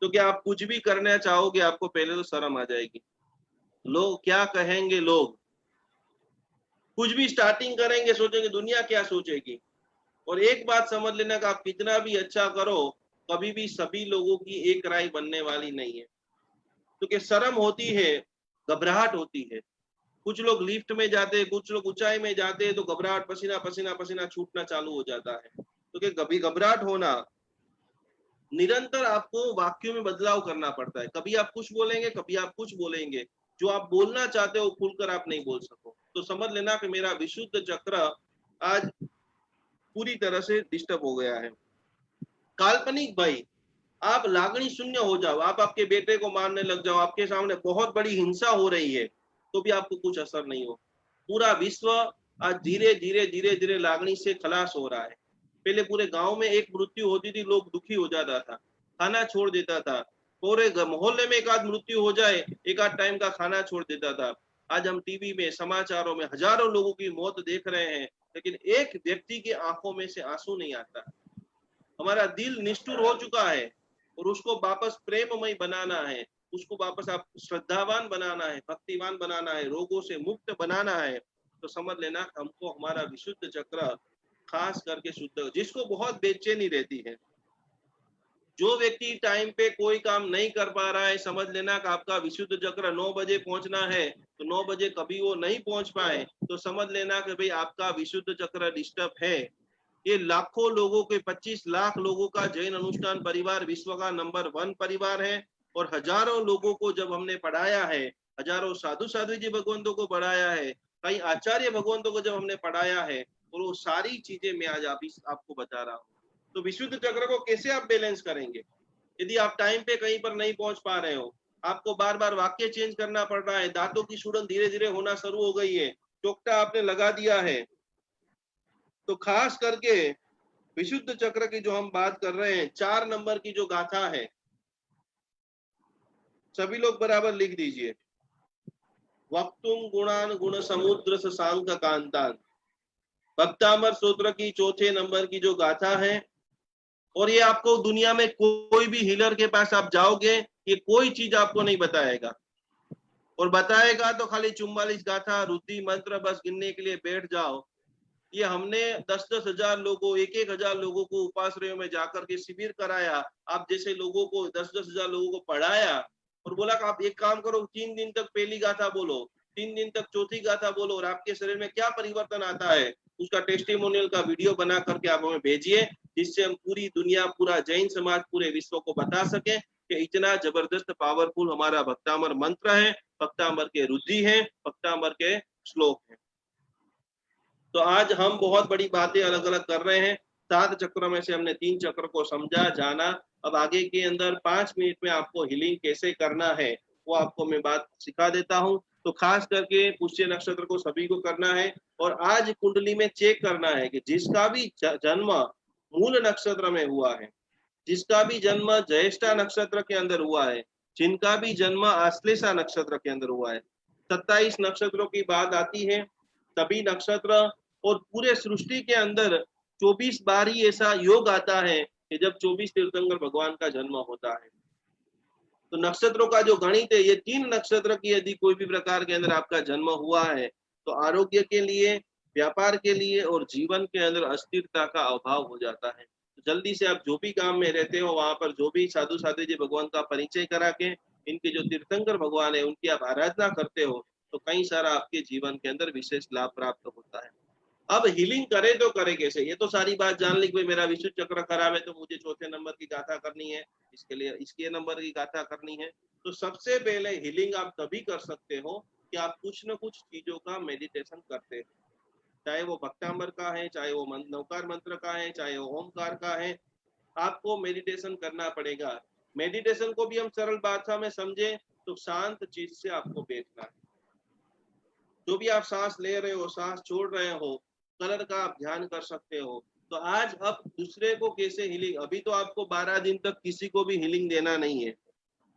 तो क्या आप कुछ भी करना चाहोगे, आपको पहले तो शर्म आ जाएगी, लोग क्या कहेंगे, लोग कुछ भी स्टार्टिंग करेंगे सोचेंगे दुनिया क्या सोचेगी। और एक बात समझ लेना कि आप कितना भी अच्छा करो, कभी भी सभी लोगों की एक राय बनने वाली नहीं है, क्योंकि शर्म होती है, घबराहट होती है। कुछ लोग लिफ्ट में जाते हैं, कुछ लोग ऊंचाई में जाते हैं तो घबराहट, पसीना पसीना पसीना छूटना चालू हो जाता है। तो कभी घबराहट होना, निरंतर आपको वाक्यों में बदलाव करना पड़ता है, कभी आप कुछ बोलेंगे, कभी आप कुछ बोलेंगे, जो आप बोलना चाहते हो खुलकर आप नहीं बोल सको। तो समझ लेना कि मेरा विशुद्ध चक्र आज पूरी तरह से डिस्टर्ब हो गया है। काल्पनिक भाई, आप लागणी शून्य हो जाओ, आप आपके बेटे को मारने लग जाओ, आपके सामने बहुत बड़ी हिंसा हो रही है, तो भी आपको कुछ असर नहीं हो। पूरा विश्व आज धीरे धीरे धीरे धीरे लागणी से खलास हो रहा है। पहले पूरे गांव में एक मृत्यु होती थी, लोग दुखी हो जाता था, खाना छोड़ देता था, पूरे मोहल्ले में एक आध मृत्यु हो जाए, एक आध टाइम का खाना छोड़ देता था। आज हम टीवी में, समाचारों में हजारों लोगों की मौत देख रहे हैं, लेकिन एक व्यक्ति की आंखों में से आंसू नहीं आता। हमारा दिल निष्ठुर हो चुका है और उसको वापस प्रेममय बनाना है, उसको वापस आप श्रद्धावान बनाना है, भक्तिवान बनाना है, रोगों से मुक्त बनाना है। तो समझ लेना हमको हमारा विशुद्ध चक्र खास करके शुद्ध, जिसको बहुत बेचैनी रहती है, जो व्यक्ति टाइम पे कोई काम नहीं कर पा रहा है, समझ लेना कि आपका विशुद्ध चक्र 9 बजे पहुंचना है, तो 9 बजे कभी वो नहीं पहुंच पाए तो समझ लेना कि भाई आपका विशुद्ध चक्र डिस्टर्ब है। ये लाखों लोगों के 25 लाख लोगों का जैन अनुष्ठान परिवार विश्व का नंबर 1 परिवार है, और हजारों लोगों को जब हमने पढ़ाया है, हजारों साधु साधु जी भगवंतों को पढ़ाया है, कई आचार्य भगवंतों को जब हमने पढ़ाया है, और वो सारी चीजें मैं आज आपको बता रहा हूँ। तो विशुद्ध चक्र को कैसे आप बैलेंस करेंगे? यदि आप टाइम पे कहीं पर नहीं पहुंच पा रहे हो, आपको बार बार वाक्य चेंज करना पड़ रहा है, दांतों की सूजन धीरे धीरे होना शुरू हो गई है, चोकटा आपने लगा दिया है, तो खास करके विशुद्ध चक्र की जो हम बात कर रहे हैं, 4 नंबर की जो गाथा है, सभी लोग बराबर लिख दीजिए। वक्तुम गुणान गुण समुद्र सांग कांतान। भक्तामर सूत्र की चौथे नंबर की जो गाथा है, और ये आपको दुनिया में कोई भी हीलर के पास आप जाओगे, ये कोई चीज आपको नहीं बताएगा, और बताएगा तो खाली 44 गाथा रुद्धि मंत्र बस गिनने के लिए बैठ जाओ। ये हमने 10-10 हजार लोगों, 1-1 हजार लोगों को उपाश्रयों में जाकर के शिविर कराया, आप जैसे लोगों को 10-10 हजार लोगों को पढ़ाया, और बोला कि आप एक काम करो, 3 दिन तक पहली गाथा बोलो, 3 दिन तक चौथी गाथा बोलो, और आपके शरीर में क्या परिवर्तन आता है उसका टेस्टिमोनियल का वीडियो बना करके आप हमें भेजिए, जिससे हम पूरी दुनिया, पूरा जैन समाज, पूरे विश्व को बता सके कि इतना जबरदस्त पावरफुल हमारा भक्तामर मंत्र है, भक्तामर के रुद्धि है, भक्तामर के श्लोक है। तो आज हम बहुत बड़ी बातें अलग अलग कर रहे हैं। 7 चक्रों में से हमने 3 चक्र को समझा, जाना। अब आगे के अंदर 5 मिनट में आपको हीलिंग कैसे करना है वो आपको मैं बात सिखा देता हूं। तो खास करके पुष्य नक्षत्र को सभी को करना है, और आज कुंडली में चेक करना है कि जिसका भी जन्म मूल नक्षत्र में हुआ है, जिसका भी जन्म ज्येष्ठा नक्षत्र के अंदर हुआ है, जिनका भी जन्म आश्लेषा नक्षत्र के अंदर हुआ है, 27 नक्षत्रों की बात आती है, सभी नक्षत्र और पूरे सृष्टि के अंदर 24 बार ही ऐसा योग आता है कि जब 24 तीर्थंकर भगवान का जन्म होता है। तो नक्षत्रों का जो गणित है, ये 3 नक्षत्र की यदि कोई भी प्रकार के अंदर आपका जन्म हुआ है तो आरोग्य के लिए, व्यापार के लिए और जीवन के अंदर अस्थिरता का अभाव हो जाता है। तो जल्दी से आप जो भी काम में रहते हो वहां पर जो भी साधु साधु जी भगवान का परिचय करा के, इनके जो तीर्थंकर भगवान है उनकी आप आराधना करते हो, तो कई सारा आपके जीवन के अंदर विशेष लाभ प्राप्त होता है। अब हीलिंग करे तो करे कैसे, ये तो सारी बात जान ली कि भाई मेरा विशुद्ध चक्र खराब है तो मुझे चौथे नंबर की गाथा करनी है, इसके लिए इसके नंबर की गाथा करनी है। तो सबसे पहले हीलिंग आप तभी कर सकते हो कि आप कुछ न कुछ चीजों का मेडिटेशन करते हो, चाहे वो भक्तांबर का है, चाहे वो नवकार मंत्र का है, चाहे वो ओमकार का है, आपको मेडिटेशन करना पड़ेगा। मेडिटेशन को भी हम सरल भाषा में समझे तो शांत चीज से आपको बैठना है। जो भी आप सांस ले रहे हो, सांस छोड़ रहे हो, कलर का आप ध्यान कर सकते हो। तो आज अब दूसरे को कैसे हीलिंग, अभी तो आपको 12 दिन तक किसी को भी हीलिंग देना नहीं है।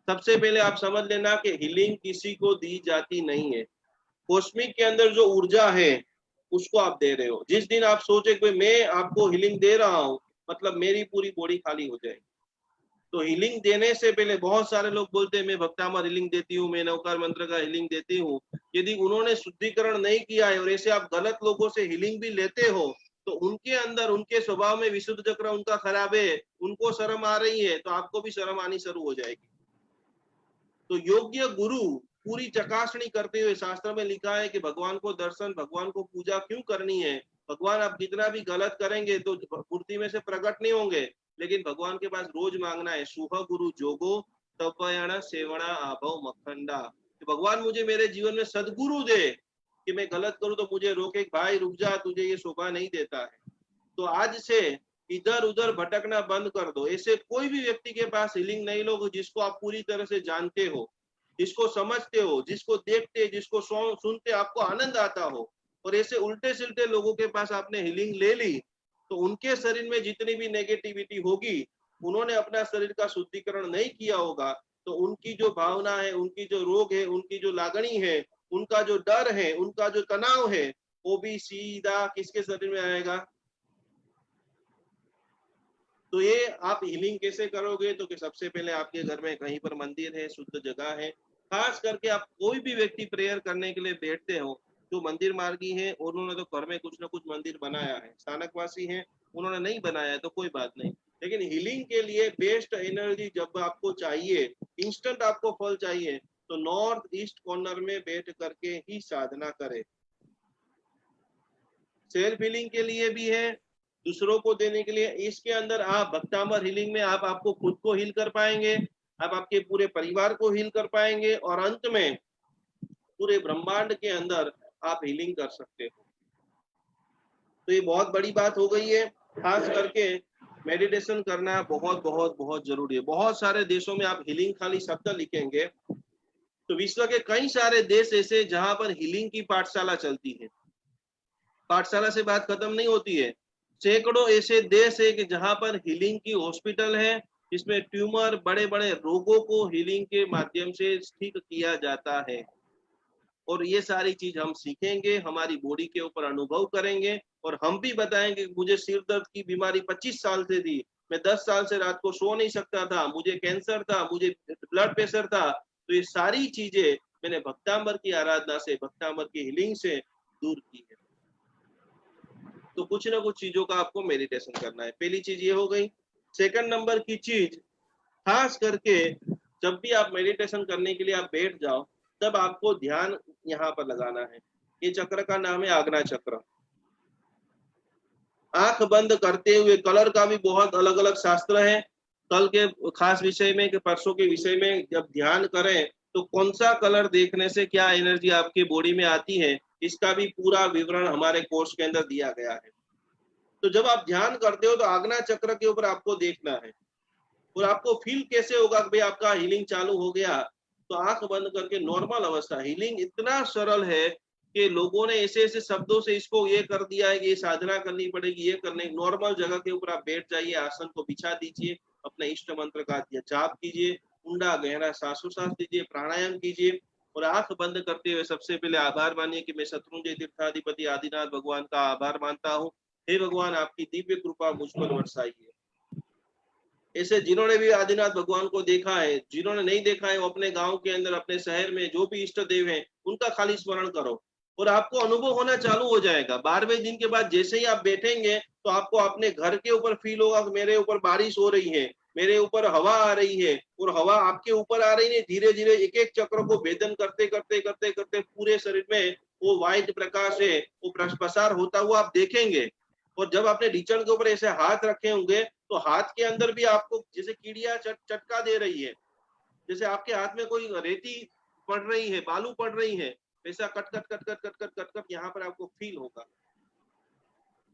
सबसे पहले आप समझ लेना कि हीलिंग किसी को दी जाती नहीं है। कॉस्मिक के अंदर जो ऊर्जा है उसको आप दे रहे हो। जिस दिन आप सोचे कि मैं आपको हीलिंग दे रहा हूँ, मतलब मेरी पूरी बॉडी खाली हो जाएगी। तो हीलिंग देने से पहले बहुत सारे लोग बोलते हैं मैं भक्तामर हीलिंग देती हूँ, मैं नवकार मंत्र का हीलिंग देती हूँ। यदि उन्होंने शुद्धिकरण नहीं किया है और ऐसे आप गलत लोगों से हीलिंग भी लेते हो, तो उनके अंदर, उनके स्वभाव में विशुद्ध चक्र उनका खराब है, उनको शर्म आ रही है, तो आपको भी शर्म आनी शुरू हो जाएगी। तो योग्य गुरु पूरी चकासणी करते हुए, शास्त्र में लिखा है कि भगवान को दर्शन, भगवान को पूजा क्यों करनी है। भगवान आप जितना भी गलत करेंगे तो मूर्ति में से प्रकट नहीं होंगे, लेकिन भगवान के पास रोज मांगना है, सुह गुरु जोगो तपयण सेवणा आभव मखंडा। भगवान मुझे मेरे जीवन में सदगुरु दे कि मैं गलत करूं तो मुझे रोके, भाई रुक जा, तुझे ये शोभा नहीं देता है। तो आज से इधर उधर भटकना बंद कर दो। ऐसे कोई भी व्यक्ति के पास हीलिंग नहीं लो जिसको आप पूरी तरह से जानते हो, जिसको समझते हो, जिसको देखते, जिसको सुनते आपको आनंद आता हो, और ऐसे उल्टे सिल्टे लोगों के पास आपने हीलिंग ले ली तो उनके शरीर में जितनी भी नेगेटिविटी होगी, उन्होंने अपना शरीर का शुद्धिकरण नहीं किया होगा, तो उनकी जो भावना है, उनकी जो रोग है, उनकी जो लागणी है, उनका जो डर है, उनका जो तनाव है, वो भी सीधा किसके शरीर में आएगा। तो ये आप हीलिंग कैसे करोगे, तो कि सबसे पहले आपके घर में कहीं पर मंदिर है, शुद्ध जगह है। खास करके आप कोई भी व्यक्ति प्रेयर करने के लिए बैठते हो, जो मंदिर मार्गी है उन्होंने तो घर में कुछ ना कुछ मंदिर बनाया है, स्थानकवासी है उन्होंने नहीं बनाया है तो कोई बात नहीं। लेकिन हीलिंग के लिए बेस्ट एनर्जी जब आपको चाहिए, इंस्टेंट आपको फल चाहिए, तो नॉर्थ ईस्ट कॉर्नर में बैठ करके ही साधना करें। सेल्फ हीलिंग के लिए भी है, दूसरों को देने के लिए। इसके अंदर आप भक्तामर हीलिंग में आप आपको खुद को हील कर पाएंगे, आप आपके पूरे परिवार को हील कर पाएंगे, और अंत में पूरे ब्रह्मांड के अंदर आप हीलिंग कर सकते हो। तो ये बहुत बड़ी बात हो गई है। खास करके मेडिटेशन करना बहुत बहुत बहुत जरूरी है। बहुत सारे देशों में आप हीलिंग खाली शब्द लिखेंगे तो विश्व के कई सारे देश ऐसे जहां पर हीलिंग की पाठशाला चलती है। पाठशाला से बात खत्म नहीं होती है। सैकड़ों ऐसे देश है कि जहां पर हीलिंग की हॉस्पिटल है, जिसमें ट्यूमर, बड़े बड़े रोगों को हीलिंग के माध्यम से ठीक किया जाता है। और ये सारी चीज हम सीखेंगे, हमारी बॉडी के ऊपर अनुभव करेंगे, और हम भी बताएंगे मुझे सिर दर्द की बीमारी 25 साल से थी, मैं 10 साल से रात को सो नहीं सकता था, मुझे कैंसर था, मुझे ब्लड प्रेशर था, तो ये सारी चीजें मैंने भक्तांबर की आराधना से, भक्तांबर की हीलिंग से दूर की है। तो कुछ ना कुछ चीजों का आपको मेडिटेशन करना है। पहली चीज ये हो गई। सेकंड नंबर की चीज, खास करके जब भी आप मेडिटेशन करने के लिए आप बैठ जाओ, तब आपको ध्यान यहाँ पर लगाना है। ये चक्र का नाम है आज्ञा चक्र। आंख बंद करते हुए, कलर का भी बहुत अलग अलग शास्त्र है। कल के खास विषय में, कि परसों के विषय में जब ध्यान करें तो कौन सा कलर देखने से क्या एनर्जी आपके बॉडी में आती है, इसका भी पूरा विवरण हमारे कोर्स के अंदर दिया गया है। तो जब आप ध्यान करते हो तो आज्ञा चक्र के ऊपर आपको देखना है, और आपको फील कैसे होगा कि भाई आपका हीलिंग चालू हो गया। तो आंख बंद करके नॉर्मल अवस्था, हीलिंग इतना सरल है कि लोगों ने ऐसे ऐसे शब्दों से इसको ये कर दिया है कि ये साधना करनी पड़ेगी, ये करने। नॉर्मल जगह के ऊपर आप बैठ जाइए, आसन को बिछा दीजिए, अपने इष्ट मंत्र का जाप कीजिए, ऊंडा गहरा श्वासोच्छ्वास लीजिए, प्राणायाम कीजिए, और आंख बंद करते हुए सबसे पहले आभार मानिए कि मैं शत्रुंजय तीर्थाधिपति आदिनाथ भगवान का आभार मानता हूँ। हे भगवान, आपकी दिव्य कृपा मुझ पर बरसाइए। ऐसे जिन्होंने भी आदिनाथ भगवान को देखा है, जिन्होंने नहीं देखा है, वो अपने गांव के अंदर, अपने शहर में जो भी इष्ट देव हैं, उनका खाली स्मरण करो, और आपको अनुभव होना चालू हो जाएगा। 12वें दिन के बाद जैसे ही आप बैठेंगे तो आपको अपने घर के ऊपर फील होगा कि मेरे ऊपर बारिश हो रही है, मेरे ऊपर हवा आ रही है, और हवा आपके ऊपर आ रही है। धीरे धीरे एक एक चक्र को भेदन करते करते करते करते पूरे शरीर में वो व्हाइट प्रकाश है, वो प्रसार होता हुआ आप देखेंगे। और जब आपने ढीचण के ऊपर ऐसे हाथ रखे होंगे तो हाथ के अंदर भी आपको जैसे कीड़िया चटका दे रही है, जैसे आपके हाथ में कोई रेती पड़ रही है, बालू पड़ रही है, वैसा cut cut cut cut cut cut cut cut यहाँ पर आपको फील होगा।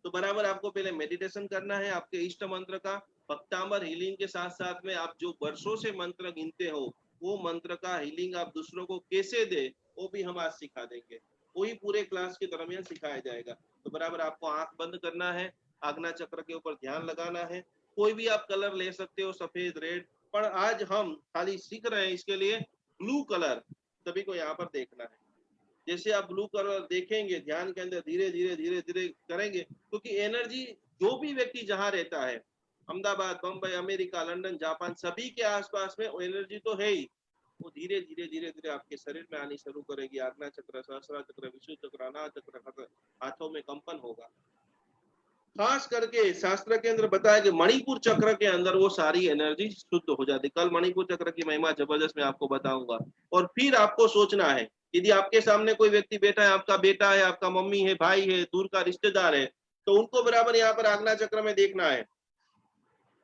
तो बराबर आपको पहले मेडिटेशन करना है आपके इष्ट मंत्र का। भक्तांबर हीलिंग के साथ साथ में आप जो वर्षों से मंत्र गिनते हो, वो मंत्र का हीलिंग आप दूसरों को कैसे दे, वो भी हम आज सिखा देंगे। वही पूरे क्लास के दरमियान सिखाया जाएगा। तो बराबर आपको आंख बंद करना है, आज्ञा चक्र के ऊपर ध्यान लगाना है। कोई भी आप कलर ले सकते हो, सफेद, रेड, पर आज हम खाली सीख रहे हैं इसके लिए ब्लू कलर सभी को यहाँ पर देखना है। जैसे आप ब्लू कलर देखेंगे, ध्यान के अंदर धीरे धीरे धीरे धीरे करेंगे, क्योंकि एनर्जी जो भी व्यक्ति जहां रहता है, Ahmedabad, Bombay, America, London, Japan, सभी के आसपास में एनर्जी तो है ही, वो धीरे धीरे धीरे धीरे आपके शरीर में आनी शुरू करेगी। आज्ञा चक्र, सहस्रा चक्र, विशुद्ध चक्र, अनाहत चक्र, हाथों में कंपन होगा। खास करके शास्त्र के अंदर बताया कि मणिपुर चक्र के अंदर वो सारी एनर्जी शुद्ध हो जाती। कल मणिपुर चक्र की महिमा जबरदस्त मैं आपको बताऊंगा। और फिर आपको सोचना है, यदि आपके सामने कोई व्यक्ति बैठा है, आपका बेटा है, आपका मम्मी है, भाई है, दूर का रिश्तेदार है, तो उनको बराबर यहाँ पर आज्ञा चक्र में देखना है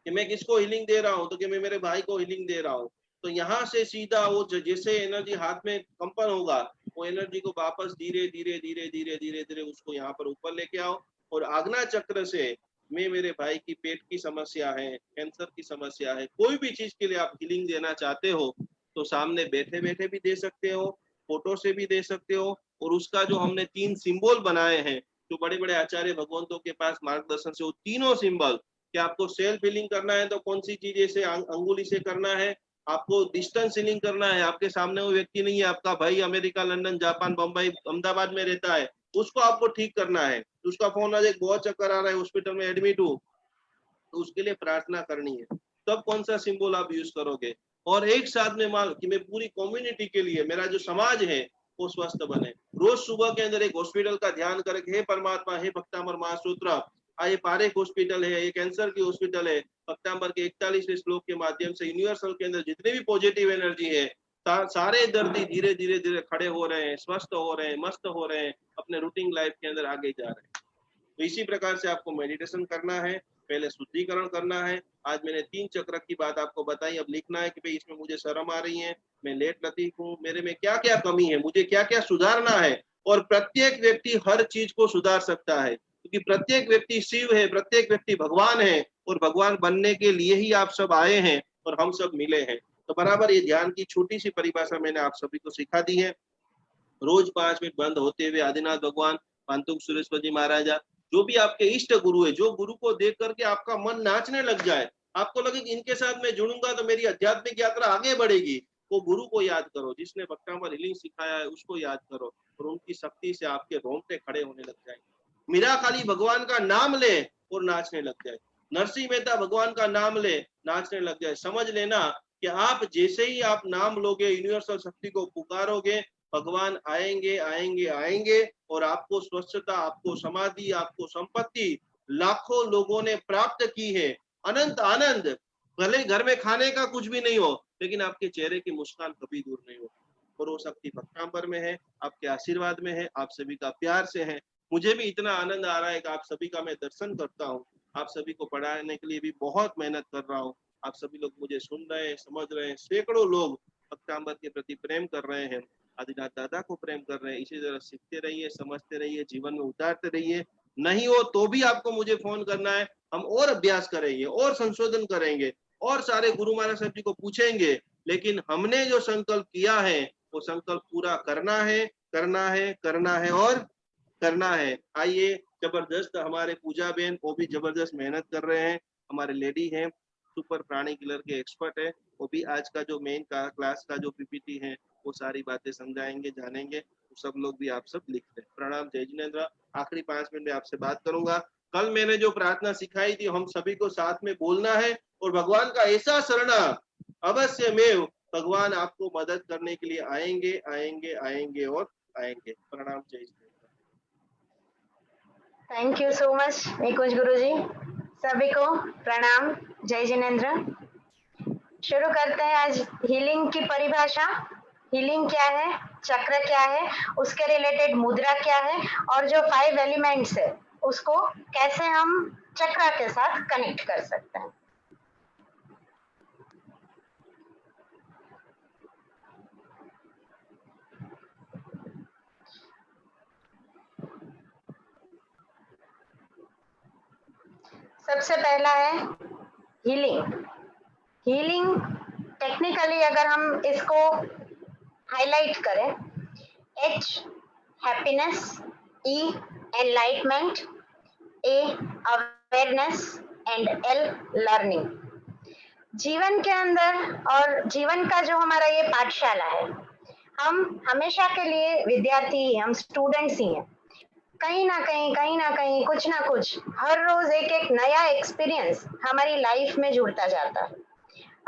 कि मैं किसको हीलिंग दे रहा हूँ, तो कि मैं मेरे भाई को हीलिंग दे रहा हूँ। तो यहाँ से सीधा वो जैसे एनर्जी हाथ में कंपन होगा, वो एनर्जी को वापस धीरे धीरे धीरे धीरे धीरे धीरे उसको यहाँ पर ऊपर लेके आओ। और आज्ञा चक्र से मैं मेरे भाई की पेट की समस्या है, कैंसर की समस्या है, कोई भी चीज के लिए आप हीलिंग देना चाहते हो, तो सामने बैठे बैठे भी दे सकते हो, फोटो से भी दे सकते हो। और उसका जो हमने 3 सिंबल बनाए हैं, जो बड़े बड़े आचार्य भगवंतों के पास मार्गदर्शन से, वो तीनों सिंबल, कि आपको सेल्फ हीलिंग करना है तो कौन सी चीज से अंगुली से करना है, आपको डिस्टेंस हीलिंग करना है, आपके सामने वो व्यक्ति नहीं है, आपका भाई America, London, Japan, Bombay, Ahmedabad में रहता है, उसको आपको ठीक करना है, उसका फोन आज एक बहुत चक्कर आ रहा है, हॉस्पिटल में एडमिट हूँ, तो उसके लिए प्रार्थना करनी है। तब कौन सा सिंबल आप यूज करोगे। और एक साथ में मान कि मैं पूरी कम्युनिटी के लिए, मेरा जो समाज है वो स्वस्थ बने। रोज सुबह के अंदर एक हॉस्पिटल का ध्यान करके, हे परमात्मा, हे भक्तांबर महासूत्र, ये पारेख हॉस्पिटल है, ये कैंसर की हॉस्पिटल है, भक्तांबर के 41वें श्लोक के माध्यम से यूनिवर्सल के अंदर जितने भी पॉजिटिव एनर्जी है, सारे दर्दी धीरे धीरे धीरे खड़े हो रहे हैं, स्वस्थ हो रहे हैं, मस्त हो रहे हैं, अपने रूटीन लाइफ के अंदर आगे जा रहे हैं। तो इसी प्रकार से आपको मेडिटेशन करना है, पहले शुद्धिकरण करना है। आज मैंने 3 चक्र की बात आपको बताई। अब लिखना है कि भाई इसमें मुझे शर्म आ रही है, मैं लेट लतीफ हूँ, मेरे में क्या क्या कमी है, मुझे क्या क्या सुधारना है। और प्रत्येक व्यक्ति हर चीज को सुधार सकता है, क्योंकि प्रत्येक व्यक्ति शिव है, प्रत्येक व्यक्ति भगवान है, और भगवान बनने के लिए ही आप सब आए हैं और हम सब मिले हैं। तो बराबर ये ध्यान की छोटी सी परिभाषा मैंने आप सभी को सिखा दी है। रोज 5 मिनट बंद होते हुए आदिनाथ भगवान, पांतुक सुरेश्वर जी महाराजा, जो भी आपके इष्ट गुरु है, जो गुरु को देख करके आपका मन नाचने लग जाए, आपको लगे कि इनके साथ मैं जुड़ूंगा तो मेरी आध्यात्मिक यात्रा आगे बढ़ेगी, वो गुरु को याद करो, जिसने भक्तांबर हीलिंग सिखाया है उसको याद करो, और उनकी शक्ति से आपके रोंगटे खड़े होने लग जाएंगे। मेरा खाली भगवान का नाम ले और नाचने लग जाए। नरसिंह मेहता भगवान का नाम ले, नाचने लग जाए। समझ लेना कि आप जैसे ही आप नाम लोगे, यूनिवर्सल शक्ति को पुकारोगे, भगवान आएंगे आएंगे आएंगे और आपको स्वच्छता, आपको समाधि, आपको संपत्ति लाखों लोगों ने प्राप्त की है। अनंत आनंद, भले घर में खाने का कुछ भी नहीं हो, लेकिन आपके चेहरे की मुस्कान कभी दूर नहीं होगी। और वो शक्ति भक्तांबर में है, आपके आशीर्वाद में है, आप सभी का प्यार से है। मुझे भी इतना आनंद आ रहा है कि आप सभी का मैं दर्शन करता हूँ। आप सभी को पढ़ाने के लिए भी बहुत मेहनत कर रहा हूँ। आप सभी लोग मुझे सुन रहे हैं, समझ रहे हैं। सैकड़ों लोग भक्तांबर के प्रति प्रेम कर रहे हैं, आदिनाथ दादा को प्रेम कर रहे हैं। इसी तरह सीखते रहिए, समझते रहिए, जीवन में उतारते रहिए। नहीं हो तो भी आपको मुझे फोन करना है, हम और अभ्यास करेंगे और संशोधन करेंगे और सारे गुरु महाराज साहब जी को पूछेंगे। लेकिन हमने जो संकल्प किया है वो संकल्प पूरा करना है, करना है, करना है और करना है। आइए, जबरदस्त हमारे पूजा बहन, वो भी जबरदस्त मेहनत कर रहे हैं। हमारे लेडी हैं, सुपर प्राणी किलर के एक्सपर्ट है। वो भी आज का जो मेन का क्लास का जो पीपीटी है वो सारी बातें समझाएंगे, जानेंगे। तो सब लोग भी आप सब लिख लें। प्रणाम, जय जिनेन्द्र। आखिरी 5 मिनट में आपसे बात करूंगा। कल मैंने जो प्रार्थना सिखाई थी, हम सभी को साथ में बोलना है और भगवान का ऐसा शरणा अवश्य में, भगवान आपको मदद करने के लिए आएंगे आएंगे आएंगे और आएंगे। प्रणाम, जय जिनेन्द्र। Thank you so much Nikunj गुरुजी। सभी को प्रणाम, जय जिनेन्द्र। शुरू करते हैं आज हीलिंग की परिभाषा। हीलिंग क्या है, चक्र क्या है, उसके रिलेटेड मुद्रा क्या है और जो 5 एलिमेंट्स है उसको कैसे हम चक्र के साथ कनेक्ट कर सकते हैं। सबसे पहला है हीलिंग। हीलिंग टेक्निकली अगर हम इसको हाईलाइट करें, H happiness, E enlightenment, A awareness and L learning. जीवन के अंदर और जीवन का जो हमारा ये पाठशाला है, हम हमेशा के लिए विद्यार्थी, हम स्टूडेंट्स ही हैं। कहीं ना कहीं कुछ ना कुछ हर रोज एक एक नया एक्सपीरियंस हमारी लाइफ में जुड़ता जाता है।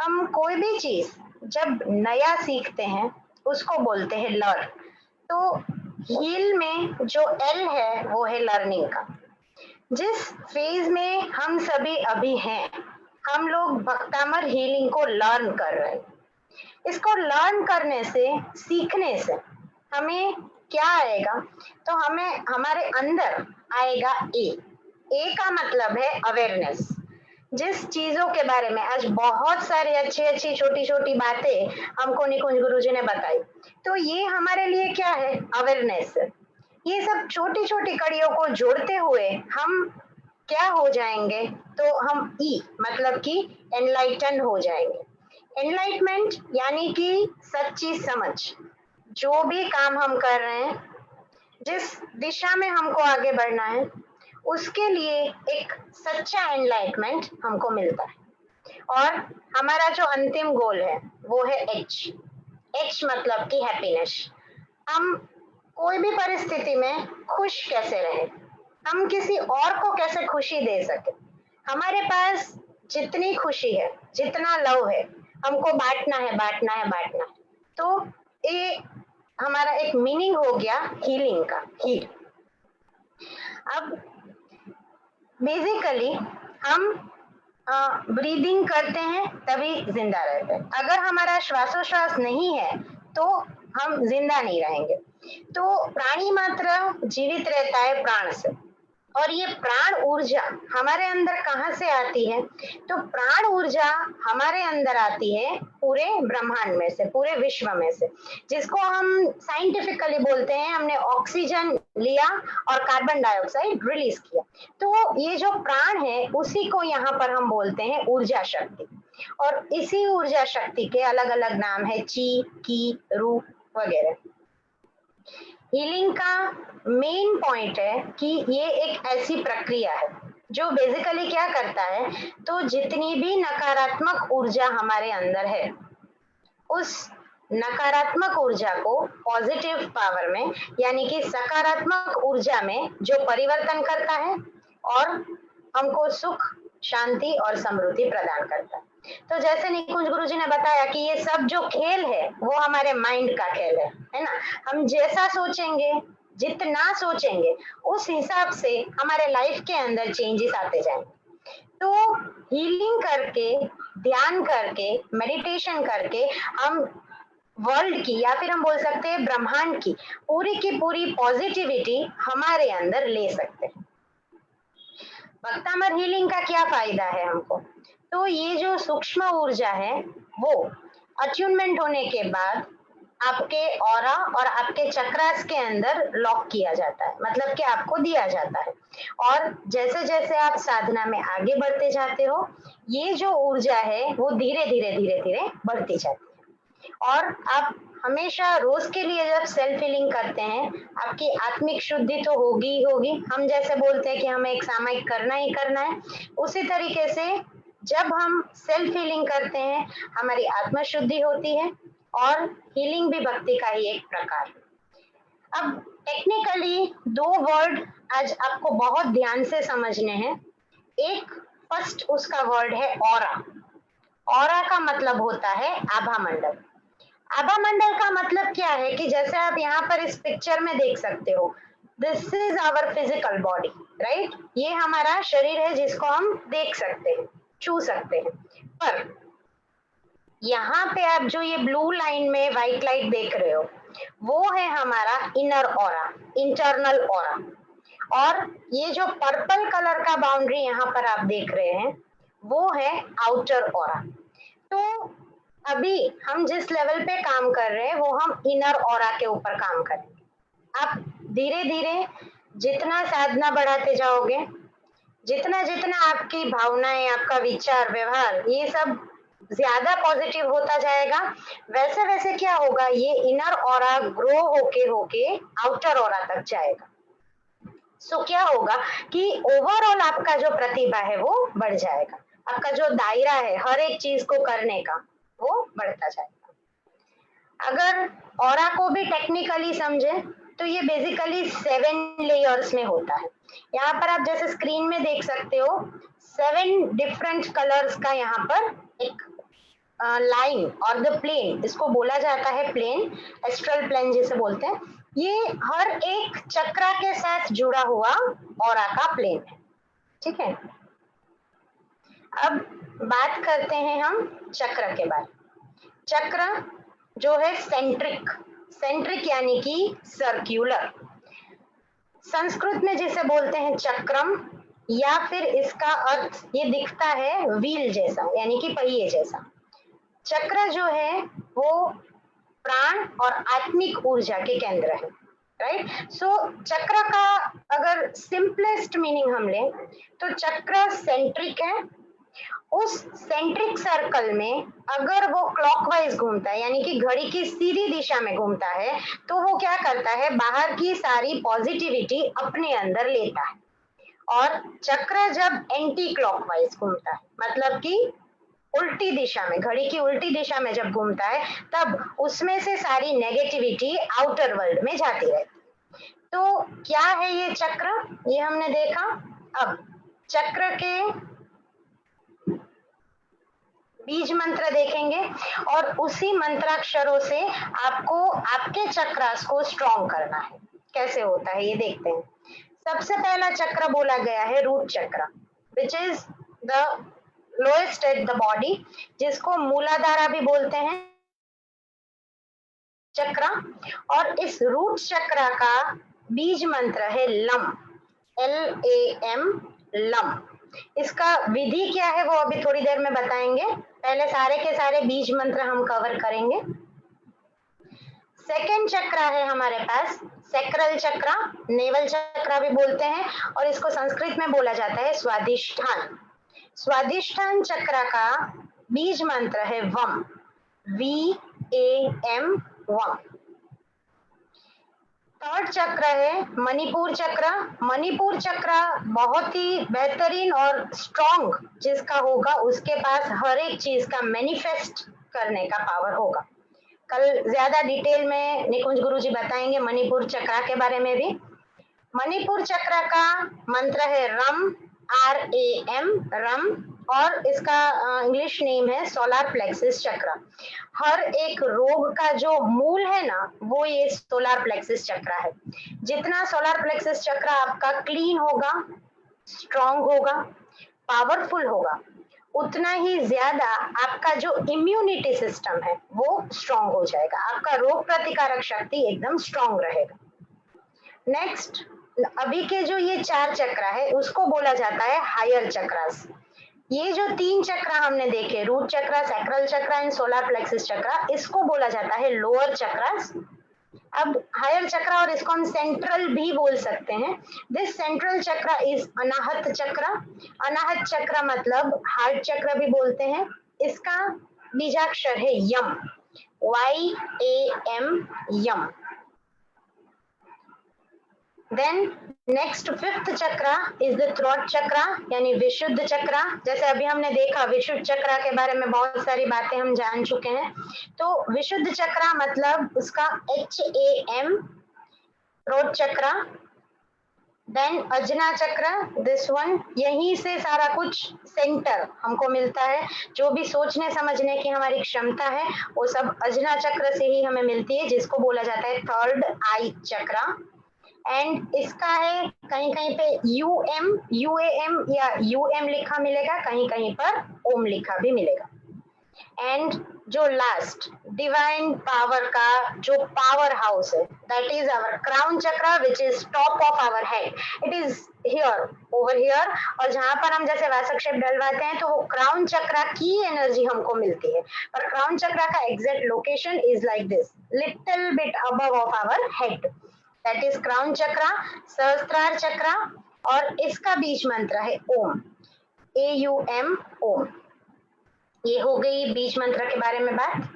हम कोई भी चीज जब नया सीखते हैं उसको बोलते हैं लर्न। तो हील में जो एल है वो है लर्निंग का। जिस फेज में हम सभी अभी हैं, हम लोग भक्तामर हीलिंग को लर्न कर रहे हैं। इसको लर्न करने से, सीखने से हमें क्या आएगा, तो हमें हमारे अंदर आएगा ए का मतलब है अवेयरनेस। जिस चीजों के बारे में आज बहुत सारी अच्छी अच्छी छोटी छोटी बातें हमको निकुंज गुरुजी ने बताई, तो ये हमारे लिए क्या है, अवेयरनेस। ये सब छोटी छोटी कड़ियों को जोड़ते हुए हम क्या हो जाएंगे, तो हम मतलब कि एनलाइटन हो जाएंगे। एनलाइटमेंट यानी कि सच्ची समझ। जो भी काम हम कर रहे हैं, जिस दिशा में हमको आगे बढ़ना है, उसके लिए एक सच्चा एनलाइटमेंट हमको मिलता है। और हमारा जो अंतिम गोल है वो है एच मतलब कि हैप्पीनेस। हम कोई भी परिस्थिति में खुश कैसे रहे, हम किसी और को कैसे खुशी दे सके। हमारे पास जितनी खुशी है, जितना लव है, हमको बांटना है, बांटना है, बांटना है। तो ये हमारा एक मीनिंग हो गया हीलिंग का, हील। अब बेसिकली हम ब्रीदिंग करते हैं तभी जिंदा रहते हैं। अगर हमारा श्वासोश्वास नहीं है तो हम जिंदा नहीं रहेंगे। तो प्राणी मात्र जीवित रहता है प्राण से। और ये प्राण ऊर्जा हमारे अंदर कहाँ से आती है, तो प्राण ऊर्जा हमारे अंदर आती है पूरे ब्रह्मांड में से, पूरे विश्व में से, जिसको हम साइंटिफिकली बोलते हैं हमने ऑक्सीजन लिया और कार्बन डाइऑक्साइड रिलीज किया। तो ये जो प्राण है उसी को यहाँ पर हम बोलते हैं ऊर्जा शक्ति। और इसी ऊर्जा शक्ति के अलग अलग नाम है, ची, की, रू वगैरह। हीलिंग का मेन पॉइंट है कि ये एक ऐसी प्रक्रिया है जो बेसिकली क्या करता है, तो जितनी भी नकारात्मक ऊर्जा हमारे अंदर है, उस नकारात्मक ऊर्जा को पॉजिटिव पावर में यानी कि सकारात्मक ऊर्जा में जो परिवर्तन करता है और हमको सुख शांति और समृद्धि प्रदान करता है। तो जैसे निकुंज गुरुजी ने बताया कि ये सब जो खेल है वो हमारे माइंड का खेल है ना। हम जैसा सोचेंगे, जितना सोचेंगे, उस हिसाब से हमारे लाइफ के अंदर चेंजेस आते जाएंगे। तो हीलिंग करके, ध्यान करके, मेडिटेशन करके हम वर्ल्ड की, या फिर हम बोल सकते हैं ब्रह्मांड की पूरी पॉजिटिविटी हमारे अंदर ले सकते हैं। भक्तामर हीलिंग का क्या फायदा है हमको? तो ये जो सूक्ष्म ऊर्जा है वो अट्यूनमेंट होने के बाद आपके ऑरा और आपके चक्रास के अंदर लॉक किया जाता है, मतलब कि आपको दिया जाता है। और जैसे जैसे आप साधना में आगे बढ़ते जाते हो, ये जो ऊर्जा है वो धीरे धीरे धीरे धीरे बढ़ती जाती है। और आप हमेशा रोज के लिए जब सेल्फ हीलिंग करते हैं, आपकी आत्मिक शुद्धि तो होगी ही होगी। हम जैसे बोलते हैं कि हमें एक सामायिक करना ही करना है, उसी तरीके से जब हम सेल्फ हीलिंग करते हैं हमारी आत्मा शुद्धि होती है, और हीलिंग भी भक्ति का ही एक प्रकार है। अब टेक्निकली दो वर्ड आज आपको बहुत ध्यान से समझने हैं। एक फर्स्ट उसका वर्ड है ऑरा। ऑरा का मतलब होता है आभा मंडल। आभा मंडल का मतलब क्या है कि जैसे आप यहाँ पर इस पिक्चर में देख सकते हो, this is our physical body, right. ये हमारा शरीर है जिसको हम देख सकते हैं, छू सकते हैं। पर यहाँ पे आप जो ये ब्लू लाइन में व्हाइट लाइट देख रहे हो, वो है हमारा इनर ऑरा, इंटरनल ऑरा। और ये जो पर्पल कलर का बाउंड्री यहाँ पर आप देख रहे हैं, वो है आउटर ऑरा। तो अभी हम जिस लेवल पे काम कर रहे हैं वो हम इनर ऑरा के ऊपर काम करेंगे। आप धीरे धीरे जितना साधना बढ़ाते जाओगे, जितना जितना आपकी भावनाएं, आपका विचार, व्यवहार, ये सब ज्यादा पॉजिटिव होता जाएगा, वैसे वैसे क्या होगा, ये इनर ऑरा ग्रो होके होके आउटर ऑरा तक जाएगा। सो क्या होगा कि ओवरऑल आपका जो प्रतिभा है वो बढ़ जाएगा, आपका जो दायरा है हर एक चीज को करने का वो बढ़ता जाएगा। अगर ऑरा को भी टेक्निकली समझे तो ये बेसिकली 7 लेयर्स में होता है। यहाँ पर आप जैसे स्क्रीन में देख सकते हो 7 डिफरेंट कलर्स का यहाँ पर एक लाइन और द प्लेन, इसको बोला जाता है प्लेन, एस्ट्रल प्लेन जिसे बोलते हैं। ये हर एक चक्र के साथ जुड़ा हुआ ऑरा का प्लेन है, ठीक है। अब बात करते हैं हम चक्र के बारे में। चक्र जो है सेंट्रिक, सेंट्रिक यानी कि सर्क्यूलर, संस्कृत में जिसे बोलते हैं चक्रम, या फिर इसका अर्थ ये दिखता है व्हील जैसा, यानी कि पहिए जैसा। चक्र जो है वो प्राण और आत्मिक ऊर्जा के केंद्र है, राइट। सो चक्र का अगर सिंपलेस्ट मीनिंग हम लें तो चक्र सेंट्रिक है। उस सेंट्रिक सर्कल में अगर वो क्लॉकवाइज घूमता है, यानी कि घड़ी की सीधी दिशा में घूमता है, तो वो क्या करता है, बाहर की सारी पॉजिटिविटी अपने अंदर लेता है। और चक्र जब एंटी क्लॉकवाइज घूमता है, मतलब कि उल्टी दिशा में, घड़ी की उल्टी दिशा में जब घूमता है, तब उसमें से सारी नेगेटिविटी आउटर वर्ल्ड में जाती है। तो क्या है ये चक्र, ये हमने देखा। अब चक्र के बीज मंत्र देखेंगे और उसी मंत्राक्षरों से आपको आपके चक्रास को स्ट्रॉन्ग करना है। कैसे होता है ये देखते हैं। सबसे पहला चक्र बोला गया है रूट चक्र, which is the lowest at the body, जिसको मूलाधारा भी बोलते हैं चक्र। और इस रूट चक्र का बीज मंत्र है लम, LAM, लम। इसका विधि क्या है वो अभी थोड़ी देर में बताएंगे, पहले सारे के सारे बीज मंत्र हम कवर करेंगे। सेकेंड चक्र है हमारे पास सैक्रल चक्र, नेवल चक्र भी बोलते हैं, और इसको संस्कृत में बोला जाता है स्वादिष्ठान। स्वादिष्ठान चक्र का बीज मंत्र है वम, VAM, वम। थर्ड चक्र है मणिपुर चक्र। मणिपुर चक्र बहुत ही बेहतरीन और स्ट्रॉन्ग जिसका होगा, उसके पास हर एक चीज का मैनिफेस्ट करने का पावर होगा। कल ज्यादा डिटेल में निकुंज गुरुजी बताएंगे मणिपुर चक्र के बारे में भी। मणिपुर चक्र का मंत्र है रम, RAM, रम, और इसका इंग्लिश नेम है सोलार प्लेक्सिस चक्र। हर एक रोग का जो मूल है ना, वो ये सोलार प्लेक्सिस चक्र है। जितना सोलार प्लेक्सिस चक्र आपका क्लीन होगा, स्ट्रॉन्ग होगा, पावरफुल होगा, उतना ही ज्यादा आपका जो इम्यूनिटी सिस्टम है वो स्ट्रॉन्ग हो जाएगा, आपका रोग प्रतिकारक शक्ति एकदम स्ट्रॉन्ग रहेगा। नेक्स्ट, अभी के जो ये 4 चक्र है उसको बोला जाता है हायर चक्रास। ये जो 3 चक्र हमने देखे, रूट चक्र, सैक्रल चक्र एंड सोलार प्लेक्सिस चक्र, इसको बोला जाता है लोअर चक्रास। अब हायर चक्र, और इसको हम सेंट्रल भी बोल सकते हैं। दिस सेंट्रल चक्र इज अनाहत चक्र। अनाहत चक्र मतलब हार्ट चक्र भी बोलते हैं। इसका बीजाक्षर है यम, YAM, यम। देन नेक्स्ट फिफ्थ चक्र इज द थ्रोट चक्र, यानी विशुद्ध चक्र। जैसे अभी हमने देखा विशुद्ध चक्र के बारे में बहुत सारी बातें हम जान चुके हैं। तो विशुद्ध चक्र मतलब उसका HAM, थ्रोट चक्र। देन अजना चक्र, दिस वन, यहीं से सारा कुछ सेंटर हमको मिलता है। जो भी सोचने समझने की हमारी क्षमता है वो सब अजना चक्र से ही हमें मिलती है, जिसको बोला जाता है थर्ड आई चक्र। एंड इसका है कहीं कहीं पे UAM या UM लिखा मिलेगा, कहीं कहीं पर ओम लिखा भी मिलेगा। एंड जो लास्ट डिवाइन पावर का जो पावर हाउस है, that is our crown chakra, which is top of our head. It is here, over here. और जहां पर हम जैसे वासक्षेप डलवाते हैं तो वो क्राउन चक्र की एनर्जी हमको मिलती है, पर क्राउन चक्र का exact location is like this, little bit above of our head, that is crown chakra, Sahasrara चक्र। और इसका बीज मंत्र है ओम, AUM, ओम। ये हो गई बीज मंत्र के बारे में बात।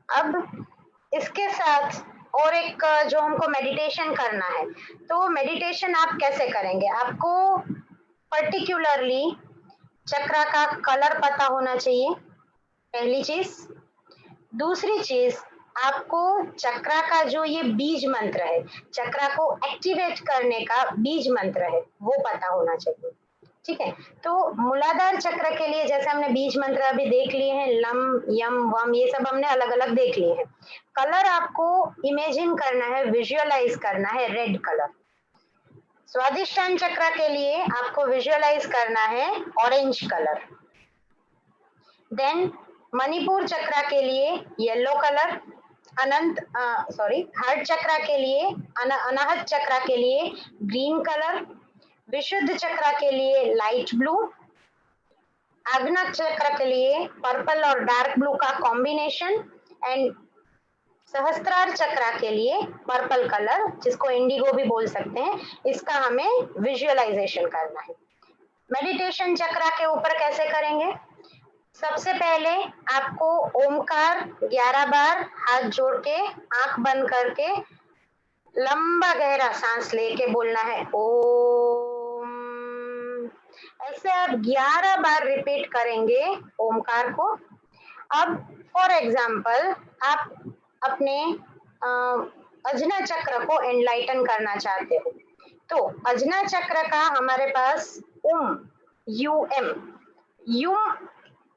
अब इसके साथ और एक जो हमको मेडिटेशन करना है, तो मेडिटेशन आप कैसे करेंगे? आपको पर्टिकुलरली चक्र का कलर पता होना चाहिए, पहली चीज। दूसरी चीज, आपको चक्र का जो ये बीज मंत्र है, चक्र को एक्टिवेट करने का बीज मंत्र है, वो पता होना चाहिए। ठीक है, तो मूलाधार चक्र के लिए जैसे हमने बीज मंत्र अभी देख लिए हैं, लम, यम, वम, ये सब हमने अलग अलग देख लिए हैं। कलर आपको इमेजिन करना है, विजुअलाइज करना है, रेड कलर। स्वादिष्टान चक्र के लिए आपको विजुअलाइज करना है ऑरेंज कलर। देन मणिपुर चक्र के लिए येलो कलर। हार्ट चक्र के लिए, अनाहत चक्र के लिए ग्रीन कलर। विशुद्ध चक्र के लिए लाइट ब्लू। आग्ना चक्र के लिए पर्पल और डार्क ब्लू का कॉम्बिनेशन। एंड सहस्त्रार चक्र के लिए पर्पल कलर, जिसको इंडिगो भी बोल सकते हैं, इसका हमें विजुअलाइजेशन करना है। मेडिटेशन चक्र के ऊपर कैसे करेंगे? सबसे पहले आपको ओमकार 11 बार हाथ जोड़ के आंख बंद करके लंबा गहरा सांस लेके बोलना है ओम। ऐसे आप 11 बार रिपीट करेंगे ओमकार को। अब फॉर एग्जाम्पल आप अपने अजना चक्र को एनलाइटन करना चाहते हो, तो अजना चक्र का हमारे पास UM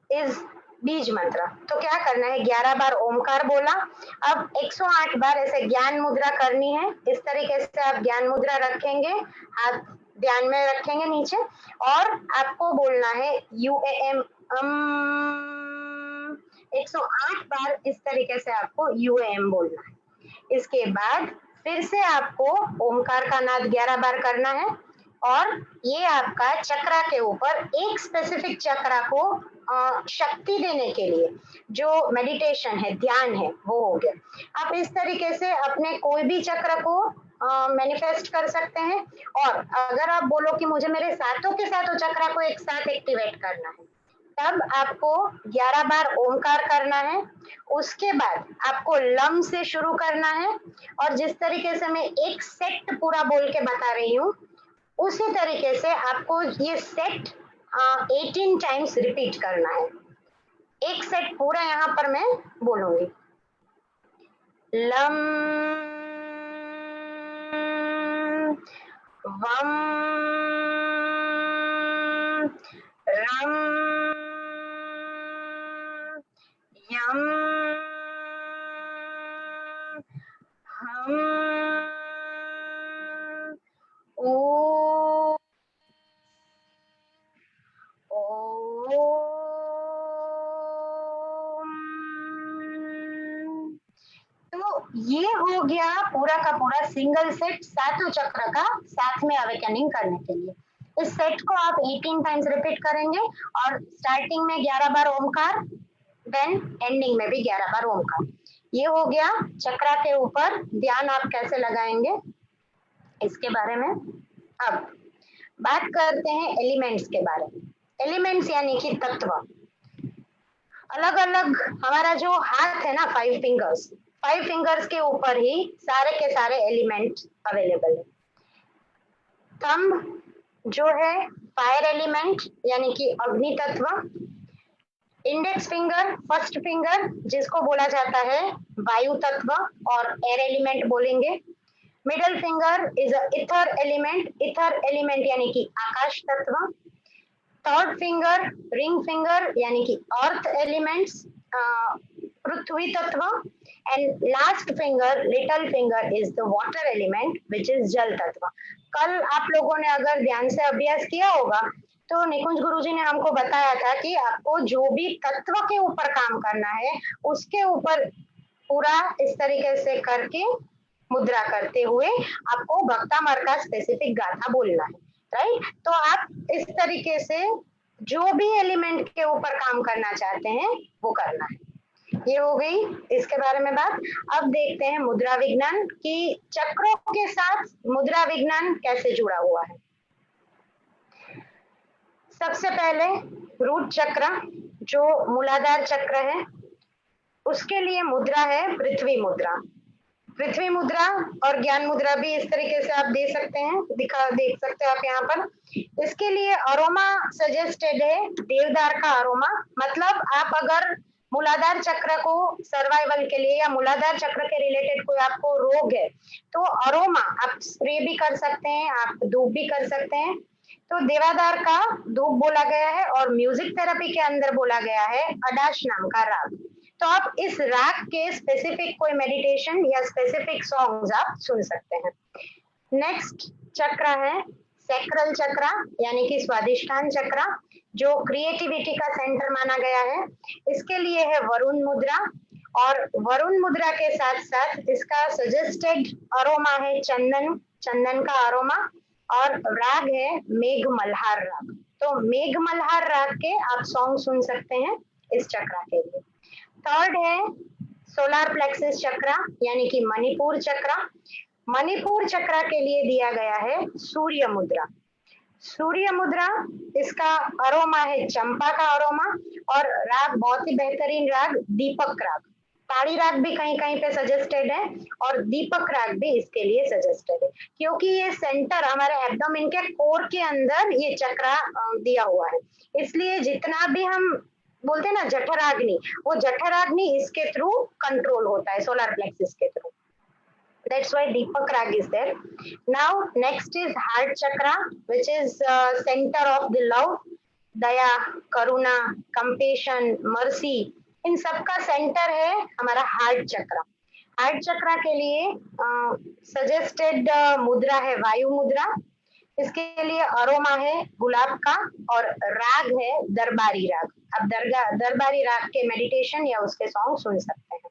इज बीज मंत्र। तो क्या करना है, 11 बार ओमकार बोला, अब 108 बार ऐसे ज्ञान मुद्रा करनी है। इस तरीके से आप ज्ञान मुद्रा रखेंगे, हाथ ध्यान में रखेंगे नीचे, और आपको बोलना है UAM 108 बार। इस तरीके से आपको UAM बोलना है। इसके बाद फिर से आपको ओमकार का नाद 11 बार करना है, और ये आपका चक्र के ऊपर एक स्पेसिफिक चक्र को शक्ति देने के लिए जो मेडिटेशन है, ध्यान है, वो हो गया। आप इस तरीके से अपने कोई भी चक्र को मैनिफेस्ट कर सकते हैं। और अगर आप बोलो कि मुझे मेरे सातों के सातों चक्र को एक साथ एक्टिवेट करना है, तब आपको 11 बार ओमकार करना है। उसके बाद आपको लम से शुरू करना है, और जिस तरीके से मैं एक सेट पूरा बोल के बता रही हूँ, उसी तरीके से आपको ये सेट 18 टाइम्स रिपीट करना है। एक सेट पूरा यहाँ पर मैं बोलूंगी, लम, वम, हम, यम, हम, ओ, तो ये हो गया पूरा का पूरा सिंगल सेट सातों चक्र का साथ में अवेकनिंग करने के लिए। इस सेट को आप 18 टाइम्स रिपीट करेंगे और स्टार्टिंग में 11 बार ओमकार, देन एंडिंग में भी 11 बार ओमकार। ये हो गया चक्रा के ऊपर ध्यान आप कैसे लगाएंगे इसके बारे में। अब बात करते हैं एलिमेंट्स के बारे में। एलिमेंट्स यानी कि तत्व। अलग अलग हमारा जो हाथ है ना, 5 फिंगर्स के ऊपर ही सारे के सारे एलिमेंट अवेलेबल है। थंब जो है फायर एलिमेंट यानी कि अग्नि तत्व। इंडेक्स फिंगर, फर्स्ट फिंगर जिसको बोला जाता है वायु तत्व और एयर एलिमेंट बोलेंगे। Middle finger is ether element यानी कि आकाश तत्व। थर्ड फिंगर रिंग फिंगर यानी कि अर्थ एलिमेंट्स, पृथ्वी तत्व। And last finger little finger is the water element which is जल तत्व। कल आप लोगों ने अगर ध्यान से अभ्यास किया होगा तो निकुंज गुरुजी ने हमको बताया था कि आपको जो भी तत्व के ऊपर काम करना है उसके ऊपर पूरा इस तरीके से करके मुद्रा करते हुए आपको भक्तामर का स्पेसिफिक गाथा बोलना है, राइट। तो आप इस तरीके से जो भी एलिमेंट के ऊपर काम करना चाहते हैं वो करना है। ये हो गई इसके बारे में बात। अब देखते हैं मुद्रा विज्ञान कि चक्रों के साथ मुद्रा विज्ञान कैसे जुड़ा हुआ है। सबसे पहले रूट चक्र जो मूलाधार चक्र है उसके लिए मुद्रा है पृथ्वी मुद्रा। पृथ्वी मुद्रा और ज्ञान मुद्रा भी इस तरीके से आप दे सकते हैं, देख सकते हैं आप यहाँ पर। इसके लिए अरोमा सजेस्टेड है देवदार का अरोमा। मतलब आप अगर मूलाधार चक्र को सर्वाइवल के लिए या मूलाधार चक्र के रिलेटेड कोई आपको रोग है तो अरोमा आप स्प्रे भी कर सकते हैं, आप धूप भी कर सकते हैं। तो देवदार का धूप बोला गया है और म्यूजिक थेरेपी के अंदर बोला गया है अडाश नाम का राग। तो आप इस राग के स्पेसिफिक कोई मेडिटेशन या स्पेसिफिक सॉन्ग्स आप सुन सकते हैं। नेक्स्ट चक्र है सैक्रल चक्र यानी कि स्वादिष्ठान चक्र जो क्रिएटिविटी का सेंटर माना गया है। इसके लिए है वरुण मुद्रा और वरुण मुद्रा के साथ साथ इसका सजेस्टेड अरोमा है चंदन का अरोमा और राग है मेघ मल्हार राग। तो मेघ मल्हार राग के आप सॉन्ग सुन सकते हैं इस चक्र के लिए। थर्ड है सोलार प्लेक्सिस चक्र यानी कि मणिपुर चक्र। मणिपुर चक्र के लिए दिया गया है सूर्य मुद्रा। सूर्य मुद्रा इसका अरोमा है चंपा का अरोमा और राग बहुत ही बेहतरीन राग दीपक राग। ताड़ी राग भी कहीं कहीं पे सजेस्टेड है और दीपक राग भी इसके लिए सजेस्टेड है क्योंकि ये सेंटर हमारे एब्डोमेन के कोर के अंदर ये चक्र दिया हुआ है। इसलिए जितना भी हम बोलते हैं ना जठराग्नि, वो जठराग्नि इसके थ्रू कंट्रोल होता है सोलार प्लेक्सिस के through. That's why Deepak Rag is there. Now next is heart chakra which is center of the love, Daya, Karuna, compassion, mercy, इन सबका सेंटर है हमारा हार्ट चक्र। हार्ट चक्र के लिए सजेस्टेड मुद्रा है वायु मुद्रा। इसके लिए अरोमा है गुलाब का और राग है दरबारी राग। आप दरबारी राग के मेडिटेशन या उसके सॉन्ग सुन सकते हैं।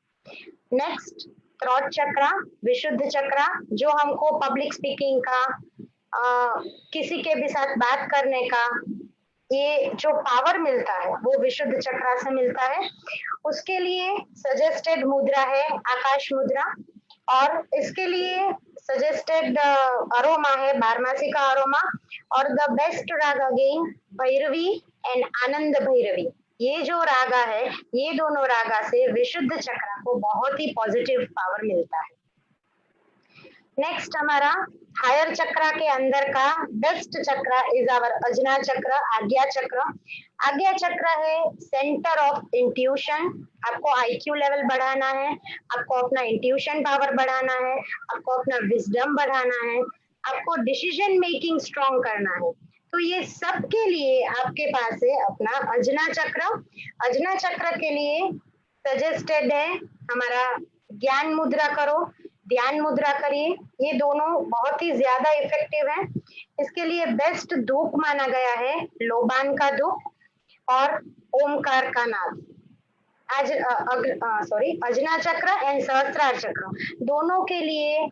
नेक्स्ट थ्रोट चक्र विशुद्ध चक्र जो हमको पब्लिक स्पीकिंग का किसी के भी साथ बात करने का ये जो पावर मिलता है वो विशुद्ध चक्र से मिलता है। उसके लिए सजेस्टेड मुद्रा है आकाश मुद्रा और इसके लिए सजेस्टेड अरोमा है बारमासी का अरोमा और द बेस्ट राग अगेन भैरवी एंड आनंद भैरवी। ये जो रागा है ये दोनों रागा से विशुद्ध चक्र को बहुत ही पॉजिटिव पावर मिलता है। नेक्स्ट हमारा हायर चक्र के अंदर का बेस्ट चक्र इज आवर अजना चक्र आज्ञा चक्र। आज्ञा चक्र है सेंटर ऑफ इंट्यूशन। आपको आईक्यू लेवल बढ़ाना है, आपको अपना इंट्यूशन पावर बढ़ाना है, आपको अपना विजडम बढ़ाना है, आपको डिसीजन मेकिंग स्ट्रॉन्ग करना है। तो ये सब के लिए आपके पास है अपना अजना चक्र। अजना चक्र के लिए सजेस्टेड है हमारा ज्ञान मुद्रा करो, ध्यान मुद्रा करिए। ये दोनों बहुत ही ज्यादा इफेक्टिव है। इसके लिए बेस्ट धूप माना गया है लोबान का धूप और ओमकार का नाद। आज सॉरी अजना चक्र एंड सहस्त्रार चक्र दोनों के लिए,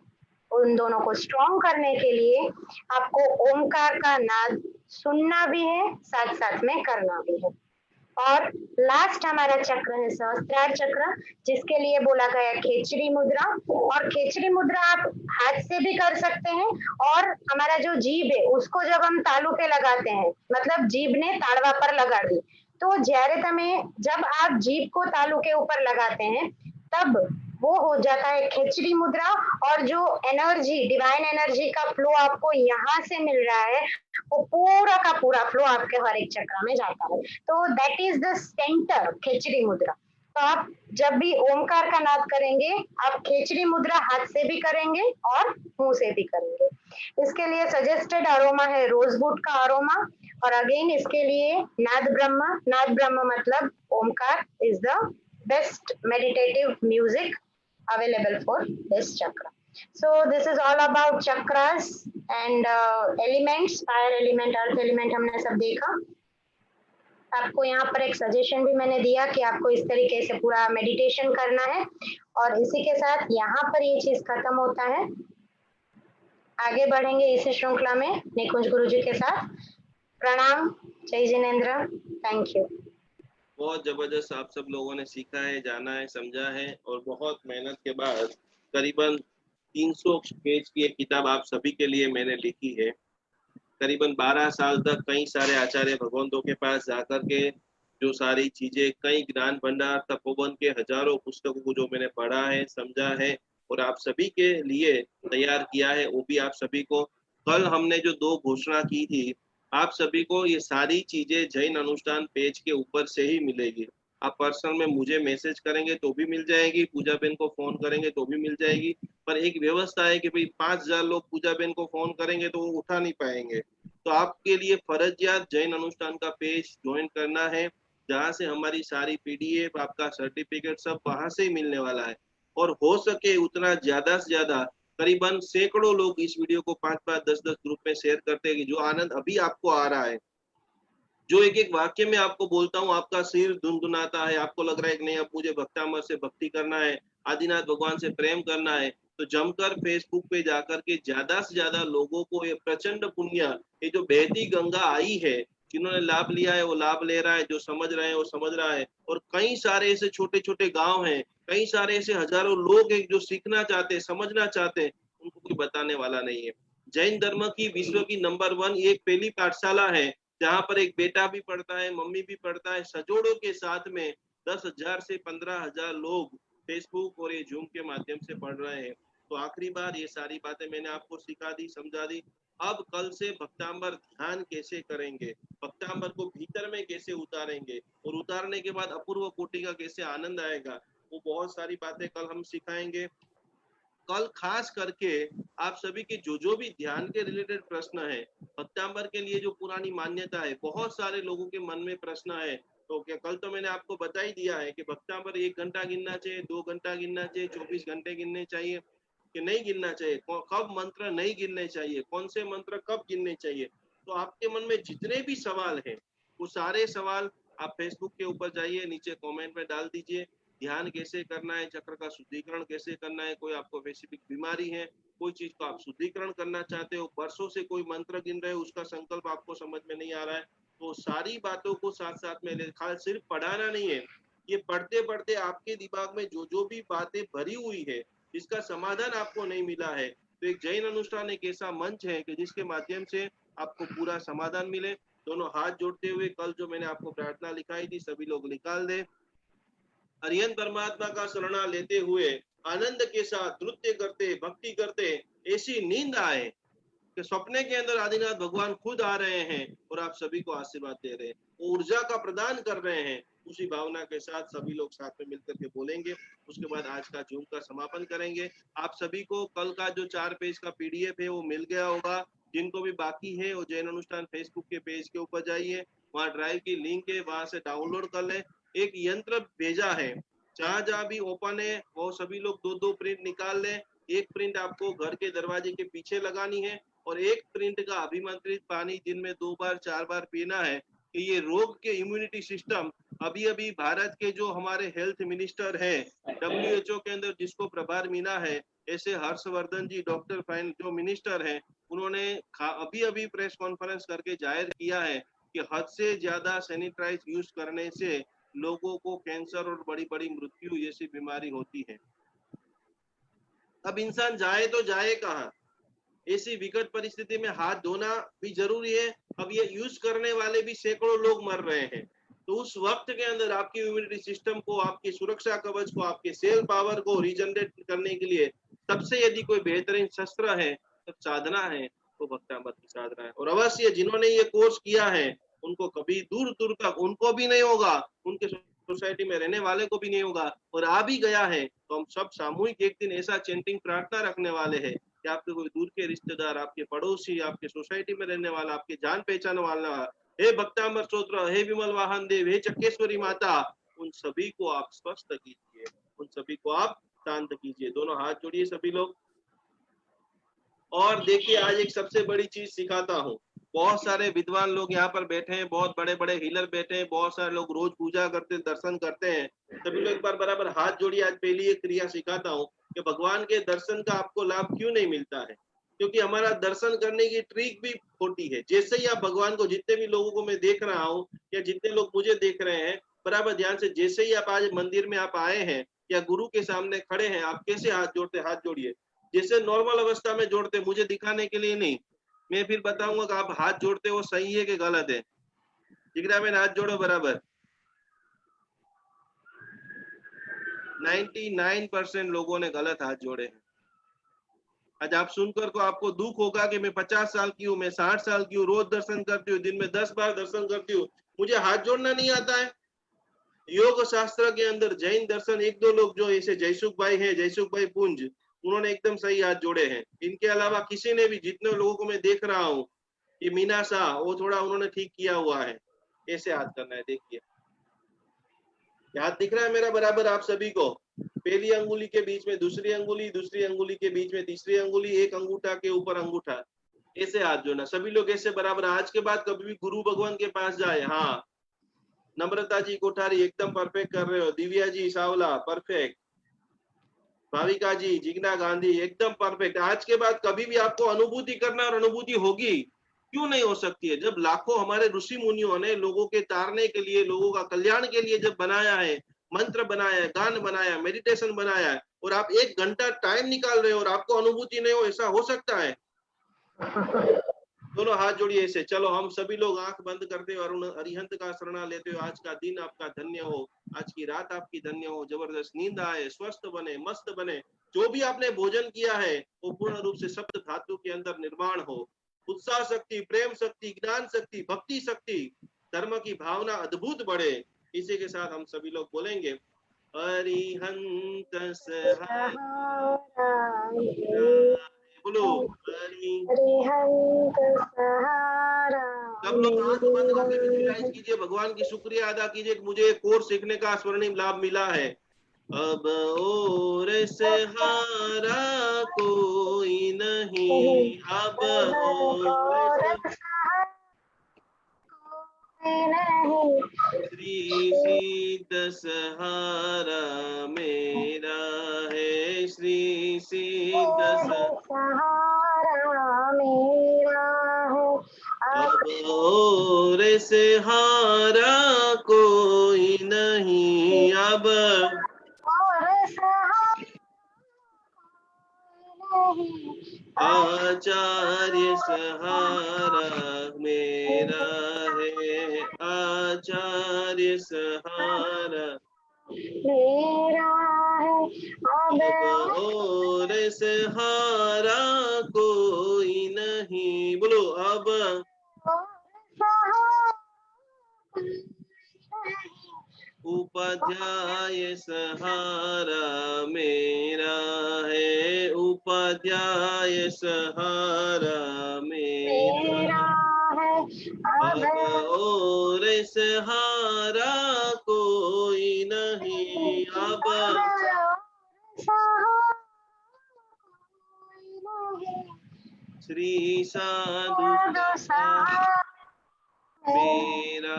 उन दोनों को स्ट्रॉन्ग करने के लिए आपको ओमकार का नाद सुनना भी है, साथ साथ में करना भी है। और लास्ट हमारा चक्र है सहस्त्रार चक्र, जिसके लिए बोला गया खेचरी मुद्रा। और खेचरी मुद्रा आप हाथ से भी कर सकते हैं, और हमारा जो जीभ है उसको जब हम तालू पे लगाते हैं, मतलब जीभ ने ताड़वा पर लगा दी, तो જ્યારે તમે जब आप जीभ को तालू के ऊपर लगाते हैं तब वो हो जाता है खेचरी मुद्रा। और जो एनर्जी, डिवाइन एनर्जी का फ्लो आपको यहाँ से मिल रहा है, वो पूरा का पूरा फ्लो आपके हर एक चक्र में जाता है। तो दैट इज द सेंटर खेचरी मुद्रा। तो आप जब भी ओमकार का नाद करेंगे, आप खेचरी मुद्रा हाथ से भी करेंगे और मुंह से भी करेंगे। इसके लिए सजेस्टेड अरोमा है रोजवुड का अरोमा। और अगेन इसके लिए नाद ब्रह्म, नाद ब्रह्म मतलब Omkar is the best meditative music available for this chakra. So this is all about chakras and elements, fire element, earth element हमने सब देखा। आपको यहाँ पर एक सजेशन भी मैंने दिया कि आपको इस तरीके से पूरा मेडिटेशन करना है। और इसी के साथ यहाँ पर ये चीज खत्म होता है। आगे बढ़ेंगे इसी श्रृंखला में निकुंज गुरु जी के साथ। प्रणाम, जय जिनेन्द्र, थैंक यू। बहुत जबरदस्त आप सब लोगों ने सीखा है, जाना है, समझा है, और बहुत मेहनत के बाद करीबन 300 पेज की एक किताब आप सभी के लिए मैंने लिखी है। करीबन 12 साल तक कई सारे आचार्य भगवंतों के पास जाकर के जो सारी चीजें, कई ज्ञान भंडार तपोवन के हजारों पुस्तकों को जो मैंने पढ़ा है, समझा है और आप सभी के लिए तैयार किया है, वो भी आप सभी को कल हमने जो 2 घोषणा की थी, आप सभी को ये सारी चीजें जैन अनुष्ठान पेज के ऊपर से ही मिलेगी। आप पर्सनल में मुझे मैसेज करेंगे तो भी मिल जाएगी, पूजा बेन को फोन करेंगे तो भी मिल जाएगी। पर एक व्यवस्था है कि भाई 5000 लोग पूजा बेन को फोन करेंगे तो वो उठा नहीं पाएंगे। तो आपके लिए फर्जियात जैन अनुष्ठान का पेज ज्वाइन करना है, जहाँ से हमारी सारी पीडीएफ, आपका सर्टिफिकेट सब वहां से ही मिलने वाला है। और हो सके उतना ज्यादा से ज्यादा, करीबन सैकड़ों लोग इस वीडियो को 5-5, 10-10 ग्रुप में शेयर करते हैं कि जो आनंद अभी आपको आ रहा है, जो एक एक वाक्य में आपको बोलता हूँ, आपका सिर धुनधुनाता है, आपको लग रहा है कि नहीं अब मुझे भक्तामर से भक्ति करना है, आदिनाथ भगवान से प्रेम करना है, तो जमकर फेसबुक पे जाकर के ज्यादा से ज्यादा लोगों को ये प्रचंड पुण्य, ये जो बहती गंगा आई है, जिन्होंने लाभ लिया है वो लाभ ले रहा है, जो समझ रहे हैं वो समझ रहा है। और कई सारे ऐसे छोटे छोटे गांव हैं, कई सारे ऐसे हजारों लोग हैं जो सीखना चाहते हैं, समझना चाहते हैं, उनको कोई बताने वाला नहीं है। जैन धर्म की विश्व की नंबर 1 एक पहली पाठशाला है, जहाँ पर एक बेटा भी पढ़ता है, मम्मी भी पढ़ता है, सजोड़ों के साथ में 10,000 से 15,000 लोग फेसबुक और ये जूम के माध्यम से पढ़ रहे हैं। तो आखिरी बार ये सारी बातें मैंने आपको सिखा दी, समझा दी। अब कल से भक्तांबर ध्यान कैसे करेंगे, भक्तांबर को भीतर में कैसे उतारेंगे, और उतारने के बाद अपूर्व कोटि का कैसे आनंद आएगा, वो बहुत सारी बातें कल हम सिखाएंगे। कल खास करके आप सभी के जो भी ध्यान के रिलेटेड प्रश्न है, भक्तांबर के लिए जो पुरानी मान्यता है, बहुत सारे लोगों के मन में प्रश्न है। तो क्या कल तो मैंने आपको बता ही दिया है कि भक्तांबर 1 घंटा गिनना चाहिए, 2 घंटा गिनना चाहिए, 24 घंटे गिनने चाहिए कि नहीं गिनना चाहिए, कब मंत्र नहीं गिनने चाहिए, कौन से मंत्र कब गिनने चाहिए। तो आपके मन में जितने भी सवाल हैं, वो सारे सवाल आप फेसबुक के ऊपर जाइए, नीचे कमेंट में डाल दीजिए। ध्यान कैसे करना है, चक्र का शुद्धिकरण कैसे करना है, कोई आपको स्पेसिफिक बीमारी है, कोई चीज को आप शुद्धिकरण करना चाहते हो, वर्षों से कोई मंत्र गिन रहे हो, उसका संकल्प आपको समझ में नहीं आ रहा है, तो सारी बातों को साथ साथ में खास सिर्फ पढ़ाना नहीं है, ये पढ़ते पढ़ते आपके दिमाग में जो भी बातें भरी हुई है, जिसका समाधान आपको नहीं मिला है, तो एक जैन अनुष्ठान एक ऐसा मंच है कि जिसके माध्यम से आपको पूरा समाधान मिले। दोनों हाथ जोड़ते हुए कल जो मैंने आपको प्रार्थना लिखाई थी, सभी लोग निकाल दे। अरिहंत परमात्मा का शरणा लेते हुए आनंद के साथ नृत्य करते, भक्ति करते, ऐसी नींद आए कि सपने के अंदर आदिनाथ भगवान खुद आ रहे हैं और आप सभी को आशीर्वाद दे रहे हैं, ऊर्जा का प्रदान कर रहे हैं। उसी भावना के साथ सभी लोग साथ में मिलकर के बोलेंगे, उसके बाद आज का जूम का समापन करेंगे। आप सभी को कल का जो 4 पेज का पीडीएफ है वो मिल गया होगा, जिनको भी बाकी है वो जैन अनुष्ठान फेसबुक के पेज के ऊपर जाइए, वहाँ ड्राइव की लिंक है, वहां से डाउनलोड कर ले। एक यंत्र भेजा है, जहां जहां भी ओपन है वो सभी लोग 2-2 प्रिंट निकाल ले। एक प्रिंट आपको घर के दरवाजे के पीछे लगानी है और एक प्रिंट का अभिमंत्रित पानी दिन में 2 बार 4 बार पीना है कि ये रोग के इम्यूनिटी सिस्टम, अभी अभी भारत के जो हमारे हेल्थ मिनिस्टर है WHO के अंदर जिसको प्रभार मिला है, ऐसे हर्षवर्धन जी डॉक्टर फाइन जो मिनिस्टर हैं, उन्होंने अभी अभी प्रेस कॉन्फ्रेंस करके जाहिर किया है कि हद से ज्यादा सैनिटाइज यूज करने से लोगों को कैंसर और बड़ी बड़ी मृत्यु जैसी बीमारी होती है। अब इंसान जाए तो जाए कहाँ? ऐसी विकट परिस्थिति में हाथ धोना भी जरूरी है। अब ये यूज करने वाले भी सैकड़ों लोग मर रहे हैं, तो उस वक्त के अंदर आपकी इम्यूनिटी सिस्टम को, आपकी सुरक्षा कवच को, आपके सेल पावर को रिजनरेट करने के लिए सबसे यदि कोई बेहतरीन शस्त्र है तो साधना है, तो भक्तामृत की साधना है। और अवश्य जिन्होंने ये कोर्स किया है उनको कभी दूर दूर तक उनको भी नहीं होगा, उनके सोसाइटी में रहने वाले को भी नहीं होगा, और आ भी गया है तो हम सब सामूहिक एक दिन ऐसा चैंटिंग प्रार्थना रखने वाले हैं कि आपके कोई दूर के रिश्तेदार, आपके पड़ोसी, आपके सोसाइटी में रहने वाला, आपके जान पहचान वाला, हे भक्तांबर स्तोत्र, हे विमल वाहन देव, हे चक्केश्वरी माता, उन सभी को आप स्वस्थ कीजिए, उन सभी को आप शांत कीजिए। दोनों हाथ जोड़िए सभी लोग। और देखिए आज एक सबसे बड़ी चीज सिखाता हूँ। बहुत सारे विद्वान लोग यहाँ पर बैठे हैं, बहुत बड़े बड़े हीलर बैठे हैं, बहुत सारे लोग रोज पूजा करते हैं, दर्शन करते हैं। सभी लोग एक बार बराबर हाथ जोड़िए। आज पहली एक क्रिया सिखाता हूँ कि भगवान के दर्शन का आपको लाभ क्यों नहीं मिलता है, क्योंकि हमारा दर्शन करने की ट्रिक भी खोटी है। जैसे ही आप भगवान को, जितने भी लोगों को मैं देख रहा हूँ या जितने लोग मुझे देख रहे हैं, बराबर ध्यान से, जैसे ही आप आज मंदिर में आप आए हैं या गुरु के सामने खड़े हैं, आप कैसे हाथ जोड़ते? हाथ जोड़िए जैसे नॉर्मल अवस्था में जोड़ते, मुझे दिखाने के लिए नहीं। मैं फिर बताऊंगा कि आप हाथ जोड़ते हो सही है कि गलत है। जिगरा में हाथ जोड़ो बराबर। 99% लोगों ने गलत हाथ जोड़े हैं। आज आप सुनकर को आपको दुख होगा कि मैं 50 साल की हूँ, मैं 60 साल की हूँ, रोज दर्शन करती हूँ, दिन में 10 बार दर्शन करती हूँ, मुझे हाथ जोड़ना नहीं आता है। योग शास्त्र के अंदर जैन दर्शन, एक दो लोग जो ऐसे जयसुख भाई है, जयसुख भाई पुंज, उन्होंने एकदम सही हाथ जोड़े हैं। इनके अलावा किसी ने भी, जितने लोगों को मैं देख रहा हूँ, ये मीना शाह, वो थोड़ा उन्होंने ठीक किया हुआ है। ऐसे हाथ करना है, देखिए हाथ दिख रहा है मेरा बराबर आप सभी को। पहली अंगुली के बीच में दूसरी अंगुली, दूसरी अंगुली के बीच में तीसरी अंगुली, एक अंगूठा के ऊपर अंगूठा, ऐसे हाथ जोड़ना सभी लोग ऐसे बराबर। आज के बाद कभी भी गुरु भगवान के पास जाए, हाँ, नम्रता जी कोठारी एकदम परफेक्ट कर रहे हो, दिव्या जी सावला परफेक्ट, भाविका जी, जिग्ना गांधी एकदम परफेक्ट। आज के बाद कभी भी आपको अनुभूति करना, और अनुभूति होगी, क्यों नहीं हो सकती है? जब लाखों हमारे ऋषि मुनियों ने लोगों के तारने के लिए, लोगों का कल्याण के लिए जब बनाया है, मंत्र बनाया है, गान बनाया, मेडिटेशन बनाया है, और आप 1 घंटा टाइम निकाल रहे हो और आपको अनुभूति नहीं हो, ऐसा हो सकता है? दोनों हाथ जोड़िए ऐसे। चलो हम सभी लोग आंख बंद करते हैं और अरिहंत का शरणा लेते हो। आज का दिन आपका धन्य हो, आज की रात आपकी धन्य हो, जबरदस्त नींद आए, स्वस्थ बने, मस्त बने। जो भी आपने भोजन किया है वो पूर्ण रूप से सप्त धातु के अंदर निर्माण हो। उत्साह शक्ति, प्रेम शक्ति, ज्ञान शक्ति, भक्ति शक्ति, धर्म की भावना अद्भुत बढ़े। इसी के साथ हम सभी लोग बोलेंगे, अरिहंत सहाय, बोलो अरिहंत सहारा सब लोग आंख बंद करके विजुअलाइज कीजिए, भगवान की शुक्रिया अदा कीजिए कि मुझे एक कोर्स सीखने का स्वर्णिम लाभ मिला है। अब और सहारा कोई नहीं, अब और श्री सिद्ध सहारा मेरा है, श्री सिद्ध सहारा मेरा है। अब और सहारा कोई नहीं, अब आचार्य सहारा मेरा है, आचार्य सहारा मेरा है। अब और सहारा कोई नहीं, बोलो अब उपाध्याय सहारा मेरा है, उपाध्याय सहारा मेरा। मेरा है अब अब और सहारा कोई नहीं, अब श्री साधु सहारा मेरा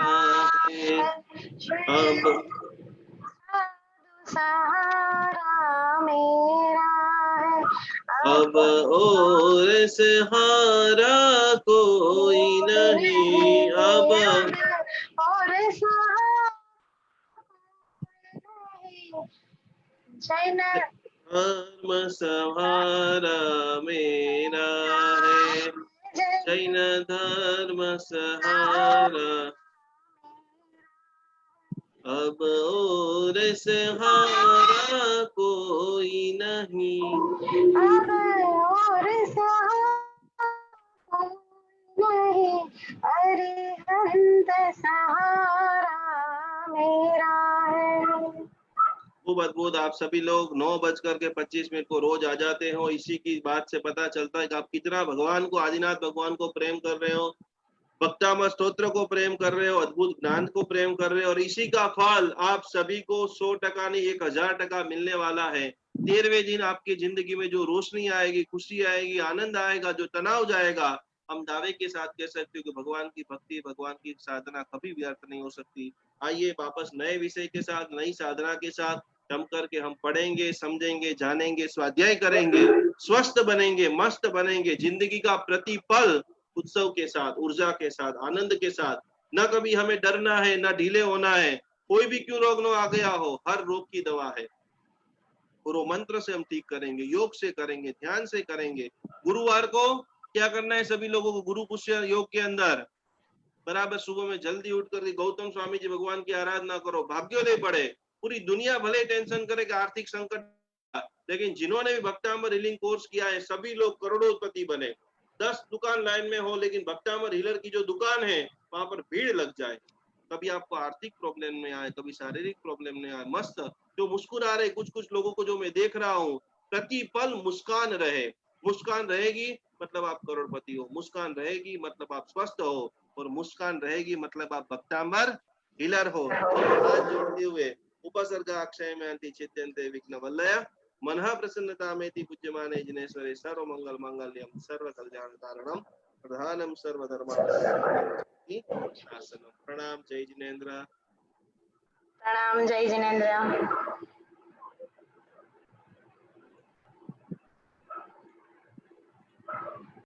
है। अब सहारा मेरा है अब और सहारा कोई नहीं, अब और सहारा जैन धर्म सहारा मेरा है, जैन धर्म सहारा। अब और सहारा कोई नहीं, अब और सहारा नहीं, अरिहंत सहारा मेरा है। खूब अद्भुत। आप सभी लोग 9:25 को रोज आ जाते हो। इसी की बात से पता चलता है कि आप कितना भगवान को, आदिनाथ भगवान को प्रेम कर रहे हो, भक्तामृत स्तोत्र को प्रेम कर रहे हो, अद्भुत ज्ञान को प्रेम कर रहे हो, और इसी का फल आप सभी को 100% नहीं 1000% मिलने वाला है। 13वें दिन आपकी जिंदगी में जो रोशनी आएगी, खुशी आएगी, आनंद आएगा, जो तनाव जाएगा, हम दावे के साथ कह सकते हो कि भगवान की भक्ति, भगवान की साधना कभी व्यर्थ नहीं हो सकती। आइए वापस नए विषय के साथ, नई साधना के साथ जम करके हम पढ़ेंगे, समझेंगे, जानेंगे, स्वाध्याय करेंगे, स्वस्थ बनेंगे, मस्त बनेंगे, जिंदगी का प्रतिपल उत्सव के साथ, ऊर्जा के साथ, आनंद के साथ। न कभी हमें डरना है, न ढीले होना है। कोई भी क्यों रोग न आ गया हो, हर रोग की दवा है। गुरु मंत्र से हम ठीक करेंगे, योग से करेंगे, ध्यान से करेंगे। गुरुवार को क्या करना है सभी लोगों को? गुरु पुष्य योग के अंदर बराबर सुबह में जल्दी उठ करके गौतम स्वामी जी भगवान की आराधना करो। भाग्योदय पढ़े। पूरी दुनिया भले टेंशन करे कि आर्थिक संकट, लेकिन जिन्होंने भी भक्तामर हीलिंग कोर्स किया है सभी लोग करोड़ोंपति बने। 10 दुकान लाइन में हो, लेकिन भक्तामर हीलर की जो दुकान है वहां पर भीड़ लग जाए। कभी आपको आर्थिक प्रॉब्लम में आए, कभी शारीरिक प्रॉब्लम में आए, मस्त जो मुस्कुरा रहे, कुछ कुछ लोगों को जो मैं देख रहा हूँ, प्रतिपल मुस्कान रहे। मुस्कान रहेगी मतलब आप करोड़पति हो, मुस्कान रहेगी मतलब आप स्वस्थ हो, और मुस्कान रहेगी मतलब आप भक्तांबर हीलर हो। हाथ जोड़ते हुए उपसर्ग अक्षय में अंति चित्यंते विघ्न वल्लय मनः प्रसन्नता में पूज्यमाने जिनेश्वरे सर्व मंगल मांगल्यम सर्व कल्याण कारणम प्रधानम सर्वधर्माणि शासनम। प्रणाम। जय जिनेन्द्र। प्रणाम। जय जिनेन्द्र।